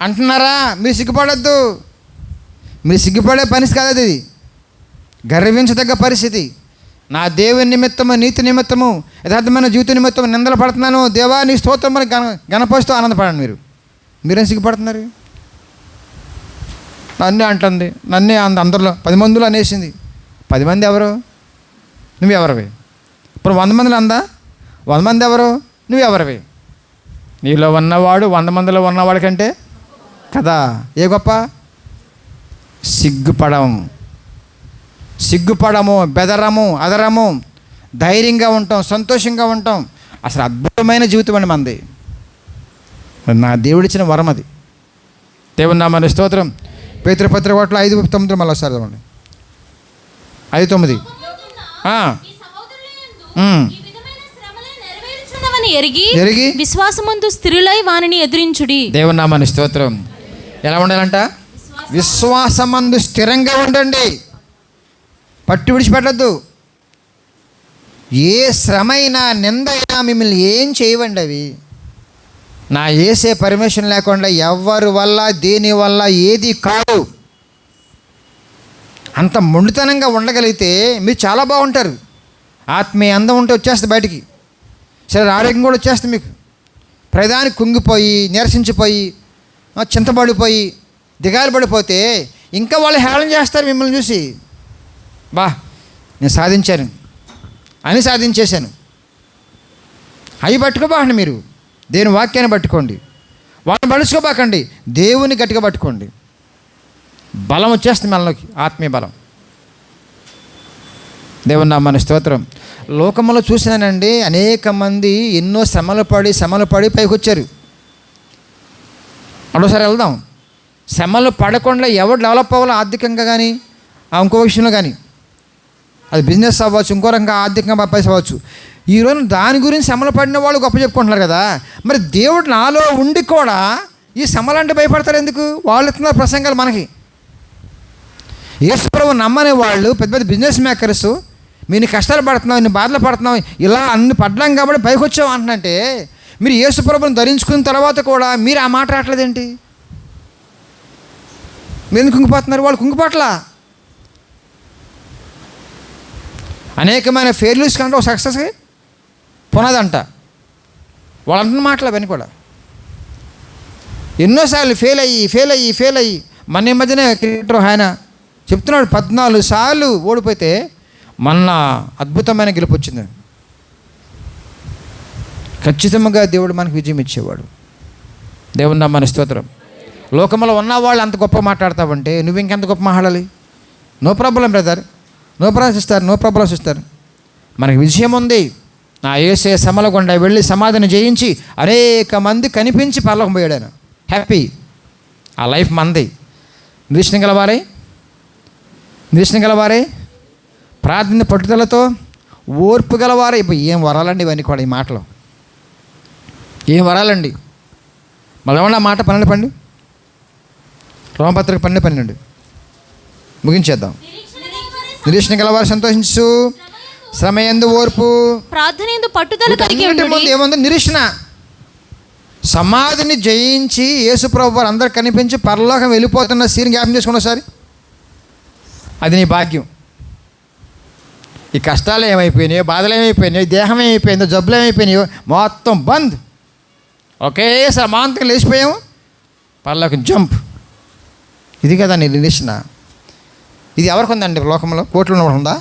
అంటున్నారా? మీరు సిగ్గుపడద్దు. మీరు సిగ్గుపడే పని కాదు అది, గర్వించదగ్గ పరిస్థితి. నా దేవుని నిమిత్తము, నీతి నిమిత్తము, యథార్థమైన జీవిత నిమిత్తము నిందలు పడుతున్నాను, దేవా నీ స్తోత్రమని గణపరుస్తూ ఆనందపడండి. మీరేం సిగ్గుపడుతున్నారు? నన్నే అంటుంది, నన్నే అందరిలో 10 మందిలో అనేసింది. 10 మంది ఎవరు? నువ్వెవరివి? ఇప్పుడు 100 మందిలో అందా? 100 మంది ఎవరు? నువ్వెవరివి? నీలో ఉన్నవాడు 100 మందిలో ఉన్నవాడి కంటే కదా ఏ గొప్ప? సిగ్గుపడము, బెదరము, అదరము, ధైర్యంగా ఉంటాం, సంతోషంగా ఉంటాం. అసలు అద్భుతమైన జీవితం అండి మనది. నా దేవుడిచ్చిన వరం అది. దేవుని నామానికి స్తోత్రం. పేతురు పత్రిక 5:9 మళ్ళీ ఒకసారి చదవండి. 5:9. ఎరిగి విశ్వాసమందు స్థిరులై వానిని ఎదిరించుడి. దేవుని నామానికి స్తోత్రం. ఎలా ఉండాలంట? విశ్వాసమందు స్థిరంగా ఉండండి, పట్టు విడిచిపెట్టద్దు. ఏ శ్రమైనా నిందైనా మిమ్మల్ని ఏం చేయవండి అవి. నా యేసే పర్మిషన్ లేకుండా ఎవరి వల్ల దేని వల్ల ఏది కాదు. అంత మొండితనంగా ఉండగలిగితే మీరు చాలా బాగుంటారు. ఆత్మీయ అందం ఉంటే వచ్చేస్తుంది బయటికి, సరే ఆరోగ్యం కూడా వచ్చేస్తుంది మీకు. ప్రధానికి కుంగిపోయి, నిరసించిపోయి, చింతపడిపోయి, దిగాలు పడిపోతే ఇంకా వాళ్ళు హేళన చేస్తారు మిమ్మల్ని చూసి. నేను సాధించాను అని సాధించేశాను. అవి పట్టుకోబాకండి మీరు, దేవుని వాక్యాన్ని పట్టుకోండి. వాళ్ళని పడుచుకోబాకండి, దేవుని గట్టిగా పట్టుకోండి. బలం వచ్చేస్తుంది మనలోకి, ఆత్మీయ బలం. దేవుని నామానికి స్తోత్రం. లోకంలో చూసినానండి, అనేక మంది ఎన్నో శ్రమలు పడి పైకి వచ్చారు. మరోసారి వెళ్దాం. శ్రమలు పడకుండా ఎవరు డెవలప్ అవ్వాలో ఆర్థికంగా కానీ, ఇంకో విషయంలో కానీ, అది బిజినెస్ అవ్వచ్చు, ఇంకో రకంగా ఆర్థికంగా పైసా అవ్వచ్చు. ఈరోజు దాని గురించి శ్రమలు పడిన వాళ్ళు గొప్ప చెప్పుకుంటున్నారు కదా. మరి దేవుడు నాలో ఉండి కూడా ఈ శ్రమలంటే భయపడతారు ఎందుకు? వాళ్ళు ఇస్తున్నారు ప్రసంగాలు మనకి. యేసుప్రభువు నమ్మని వాళ్ళు పెద్ద పెద్ద బిజినెస్ మేకర్స్, మీరు కష్టాలు పడుతున్నావు, ఇన్ని బాధలు పడుతున్నావు, ఇలా అన్ని పడ్డాం కాబట్టి పైకి వచ్చావు అంటున్నంటే, మీరు యేసుప్రభుని ధరించుకున్న తర్వాత కూడా మీరు ఆ మాట రావట్లేదేంటి? మీరు ఎందుకు కుంగిపోతున్నారు? వాళ్ళు కుంగిపోట్లా. అనేకమైన ఫెయిల్యూర్స్ కంటే ఒక సక్సెస్కి పునాదంట. వాళ్ళు అంటున్న మాటలు అవన్నీ కూడా ఎన్నోసార్లు ఫెయిల్ అయ్యి మన మధ్యనే క్రికెటర్ ఆయన చెప్తున్నాడు, 14 సార్లు ఓడిపోతే మన అద్భుతమైన గెలుపు వచ్చింది. ఖచ్చితంగా దేవుడు మనకు విజయం ఇచ్చేవాడు. దేవుని నామానికి స్తోత్రం. లోకంలో ఉన్నవాళ్ళు అంత గొప్ప మాట్లాడతావంటే నువ్వు ఇంకెంత గొప్ప మాట్లాడాలి? No problem brother, no problem sister. మనకి విజయం ఉంది. నా యేసే శ్రమల గుండా వెళ్ళి సమాధిని జయించి అనేక మంది కనిపించి పరలోకం పోయాడు ఆయన. హ్యాపీ. ఆ లైఫ్ మంది. నిరీక్షణ గలవారే, ప్రార్థన పట్టుదలతో, ఓర్పు గలవారే. ఇప్పుడు ఏం వరాలండి ఇవన్నీ కూడా, ఈ మాటలు ఏం వరాలండి. మళ్ళీ ఏమన్నా మాట 12 రోమపత్రిక 12. ముగించేద్దాం. నిరీక్షణ గలవారు సంతోషించు, శ్రమయందు ఓర్పు, ప్రార్థనయందు పట్టుదల కలిగి వీటన్నిటి ఉండుడి. ముందు ఏముంది? నిరీక్షణ. సమాధిని జయించి యేసుప్రభు వారు అందరు కనిపించి పరలోకం వెళ్ళిపోతున్న సీన్ జ్ఞాపం చేసుకున్న ఒకసారి. అది నీ భాగ్యం. ఈ కష్టాలు ఏమైపోయినాయో, బాధలు ఏమైపోయినాయో, దేహం ఏమైపోయిందో, జబ్బులు ఏమైపోయినాయో మొత్తం బంద్. ఒకేసారి మాంతం లేచిపోయాము, పరలోకం జంప్. ఇది కదా నీ నిరీక్షణ. ఇది ఎవరికి ఉందండి లోకంలో? కోట్లు ఉన్నవాడు ఉందా?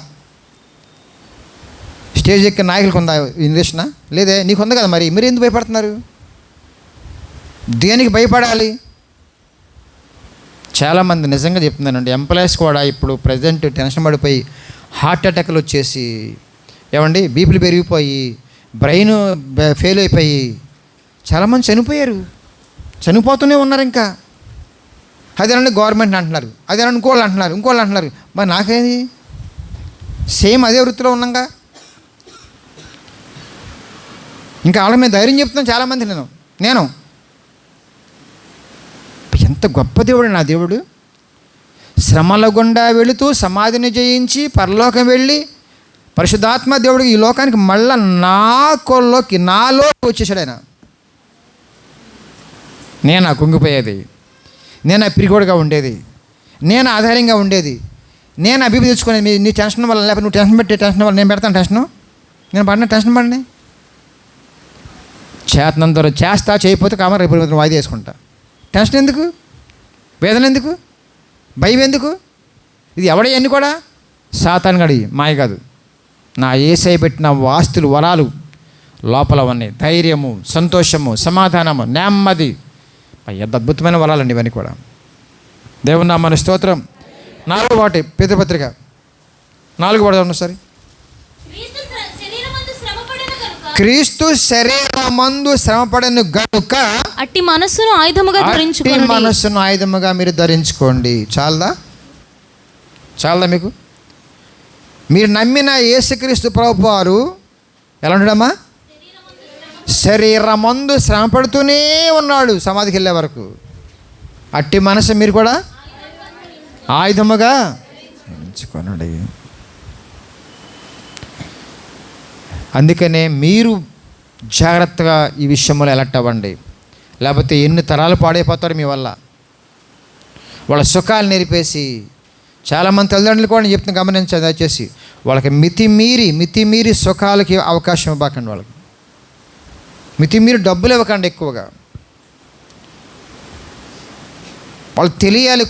స్టేజ్ ఎక్కిన నాయకులకు ఉందా ఈ నిరీక్షణ? లేదే. నీకు ఉంది కదా. మరి మీరు ఎందుకు భయపడుతున్నారు? దేనికి భయపడాలి? చాలామంది నిజంగా చెప్తున్నానండి, ఎంప్లాయీస్ కూడా ఇప్పుడు ప్రజెంట్ టెన్షన్ పడిపోయి హార్ట్ అటాక్లు వచ్చేసి, ఏమండి బీపీలు పెరిగిపోయి, బ్రెయిన్ ఫెయిల్ అయిపోయి చాలామంది చనిపోయారు, చనిపోతూనే ఉన్నారు. ఇంకా అదేనండి గవర్నమెంట్ అంటున్నారు, అదేనండి ఇంకోళ్ళు అంటున్నారు. మరి నాకేది? సేమ్ అదే వృత్తిలో ఉన్నాగా. ఇంకా వాళ్ళ మీద ధైర్యం చెప్తున్నాను చాలామంది. నేను ఎంత గొప్ప దేవుడు నా దేవుడు. శ్రమల గుండా వెళుతూ సమాధిని జయించి పరలోకం వెళ్ళి పరిశుద్ధాత్మ దేవుడికి ఈ లోకానికి మళ్ళా నాలోకి వచ్చేసాడు ఆయన. నేను కుంగిపోయేది, నేను పిరిగోడుగా ఉండేది, నేను ఆధారంగా ఉండేది, నేను అభివృద్ధి తెచ్చుకునేది నీ టెన్షన్ వల్ల. లేకపోతే నువ్వు టెన్షన్ పెట్టే టెన్షన్ వల్ల నేను పెడతాను టెన్షను. నేను పడిన టెన్షన్ పడినాయి. చేతనందరూ చేస్తా, చేయకపోతే కామన్ రేపు వాయిదా వేసుకుంటా. టెన్షన్ ఎందుకు? వేదన ఎందుకు? భయం ఎందుకు? ఇది ఎవడ ఎన్ని కూడా సాతాను గడి మాయ కాదు. నా యేసై పెట్టిన ఆస్తులు, వరాలు లోపల ఉన్నాయి. ధైర్యము, సంతోషము, సమాధానము, నెమ్మది. ఎంత అద్భుతమైన వరాలండి ఇవన్నీ కూడా. దేవుని నామమున స్తోత్రం. 4వ వాటి పేతురుపత్రిక 4వ వాడు ఒకసారి. క్రీస్తు శరీరమందు శ్రమపడను గనుక అట్టి మనస్సును ఆయుధముగా ధరించుకోండి. మనస్సును ఆయుధముగా మీరు ధరించుకోండి. చాలదా మీకు? మీరు నమ్మిన యేసుక్రీస్తు ప్రభువు వారు ఎలా ఉంటాడమ్మా? శరీరమందు శ్రమపడుతూనే ఉన్నాడు సమాధికి వెళ్ళే వరకు. అట్టి మనసు మీరు కూడా ఆయుధముగా ధరించుకోనండి. అందుకనే మీరు జాగ్రత్తగా ఈ విషయంలో అలర్ట్ అవ్వండి. లేకపోతే ఎన్ని తరాలు పాడైపోతారు మీ వల్ల. వాళ్ళ సుఖాలు నేర్పేసి చాలామంది తల్లిదండ్రులు కూడా చెప్తున్నా, గమనించండి దయచేసి. వాళ్ళకి మితిమీరి సుఖాలకి అవకాశం ఇవ్వకండి. వాళ్ళకి మితిమీరి డబ్బులు ఇవ్వకండి ఎక్కువగా. వాళ్ళకి తెలియాలి,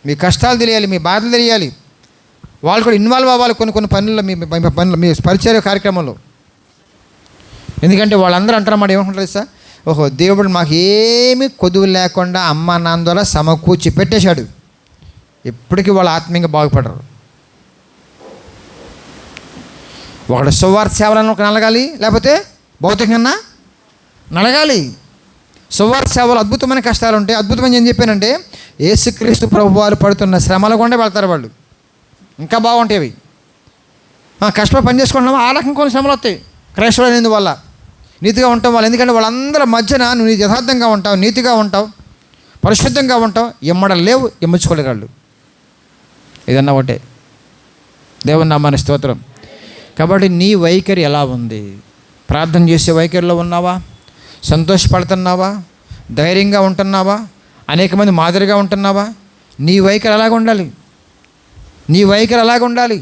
మీ కష్టాలు తెలియాలి, మీ బాధలు తెలియాలి. వాళ్ళు కూడా ఇన్వాల్వ్ అవ్వాలి కొన్ని పనుల్లో, మీ పరిచయ కార్యక్రమంలో. ఎందుకంటే వాళ్ళందరూ అంటారన్నమాట, ఏమంటారు సార్, ఓహో దేవుడు మాకు ఏమీ కొదువు లేకుండా అమ్మ నాన్న ద్వారా సమకూర్చి పెట్టేశాడు. ఎప్పటికీ వాళ్ళు ఆత్మీయంగా బాగుపడరు. ఒకడు సువార్త సేవలను ఒక నలగాలి, లేకపోతే భౌతికంగా నలగాలి. సువార్త సేవలు అద్భుతమైన కష్టాలు ఉంటాయి. అద్భుతమైన ఏం చెప్పానంటే, యేసుక్రీస్తు ప్రభు వారు పడుతున్న శ్రమల గుండా వెళ్తారు వాళ్ళు. ఇంకా బాగుంటాయి అవి. కష్టపడి పని చేసుకుంటున్నాము, ఆ రకం కొన్ని శ్రమలు వస్తాయి. క్రైస్తవులు అనేందువల్ల నీతిగా ఉంటాం వాళ్ళు. ఎందుకంటే వాళ్ళందరి మధ్యన నువ్వు యథార్థంగా ఉంటావు, నీతిగా ఉంటావు, పరిశుద్ధంగా ఉంటావు. లేవు, ఎమ్మించుకోలేరు వాళ్ళు. ఇదన్నా ఒకటే. దేవుని నామానికి స్తోత్రం. కాబట్టి నీ వైఖరి ఎలా ఉంది? ప్రార్థన చేసే వైఖరిలో ఉన్నావా? సంతోషపడుతున్నావా? ధైర్యంగా ఉంటున్నావా? అనేక మంది మాదిరిగా ఉంటున్నావా? నీ వైఖరి అలాగ ఉండాలి.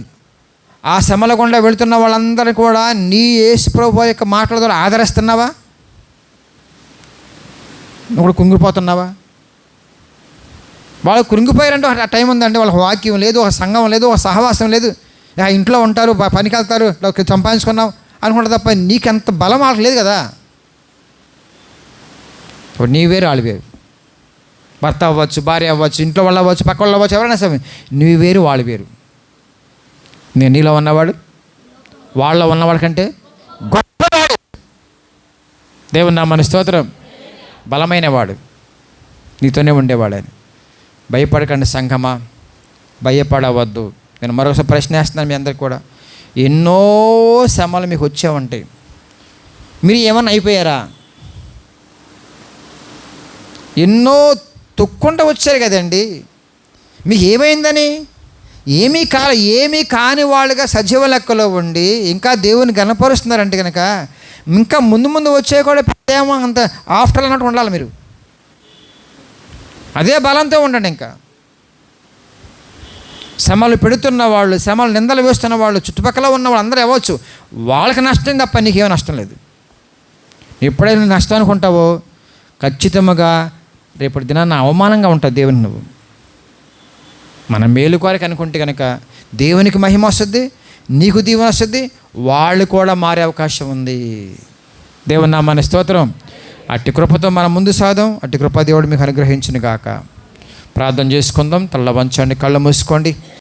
ఆ శ్రమల గుండా వెళుతున్న వాళ్ళందరూ కూడా నీ యేసు ప్రభువు యొక్క మాటల ద్వారా ఆదరిస్తున్నావా? నువ్వు కుంగిపోతున్నావా? వాళ్ళు కృంగిపోయారంటే ఆ టైం ఉందంటే వాళ్ళకి వాక్యం లేదు, ఒక సంఘం లేదు, ఒక సహవాసం లేదు. ఇంట్లో ఉంటారు, పనికి వెళ్తారు, సంపాదించుకున్నాం అనుకుంటారు తప్ప నీకెంత బలం వాళ్ళకి లేదు కదా. ఇప్పుడు నీ వేరు వాళ్ళు వేరు. భర్త అవ్వచ్చు, భార్య అవ్వచ్చు, ఇంట్లో వాళ్ళు అవ్వచ్చు, పక్క వాళ్ళు అవ్వచ్చు, ఎవరైనా సరే నువ్వు వేరు, వాళ్ళు వేరు. నేను నీలో ఉన్నవాడు వాళ్ళలో ఉన్నవాడు కంటే గొప్పవాడు. దేవుని నామమున స్తోత్రం. బలమైన వాడు, నీతోనే ఉండేవాడని. భయపడకండి సంఘమా, భయపడవద్దు. నేను మరొకసారి ప్రశ్న వేస్తున్నాను మీ అందరికి కూడా. ఎన్నో శ్రమలు మీకు వచ్చే ఉంటాయి. మీరు ఏమన్నా అయిపోయారా? ఎన్నో తొక్కుంటూ వచ్చారు కదండి. మీకు ఏమైందని? ఏమీ కాని వాళ్ళుగా సజీవ లెక్కలో ఉండి ఇంకా దేవుని గణపరుస్తున్నారంటే కనుక ఇంకా ముందు వచ్చే కూడా ఏమో అంత ఆఫ్టర్ అన్నట్టు ఉండాలి. మీరు అదే బలంతో ఉండండి. ఇంకా శ్రమలు పెడుతున్న వాళ్ళు, శ్రమలు నిందలు వేస్తున్న వాళ్ళు, చుట్టుపక్కల ఉన్న వాళ్ళు అందరూ ఇవ్వచ్చు. వాళ్ళకి నష్టం తప్ప నీకేమో నష్టం లేదు. ఎప్పుడైనా నష్టం అనుకుంటావో ఖచ్చితంగా రేపటి దినాన్ని అవమానంగా ఉంటుంది దేవుని. నువ్వు మన మేలు కోరిక అనుకుంటే కనుక దేవునికి మహిమ వస్తుంది, నీకు దీవెన వస్తుంది, వాళ్ళు కూడా మారే అవకాశం ఉంది. దేవుని నామానికి స్తోత్రం. అట్టి కృపతో మనం ముందు సాదాం. అట్టి కృప దేవుడు మీకు అనుగ్రహించును గాక. ప్రార్థన చేసుకుందాం. తల్ల వంచండి, కళ్ళు మూసుకోండి.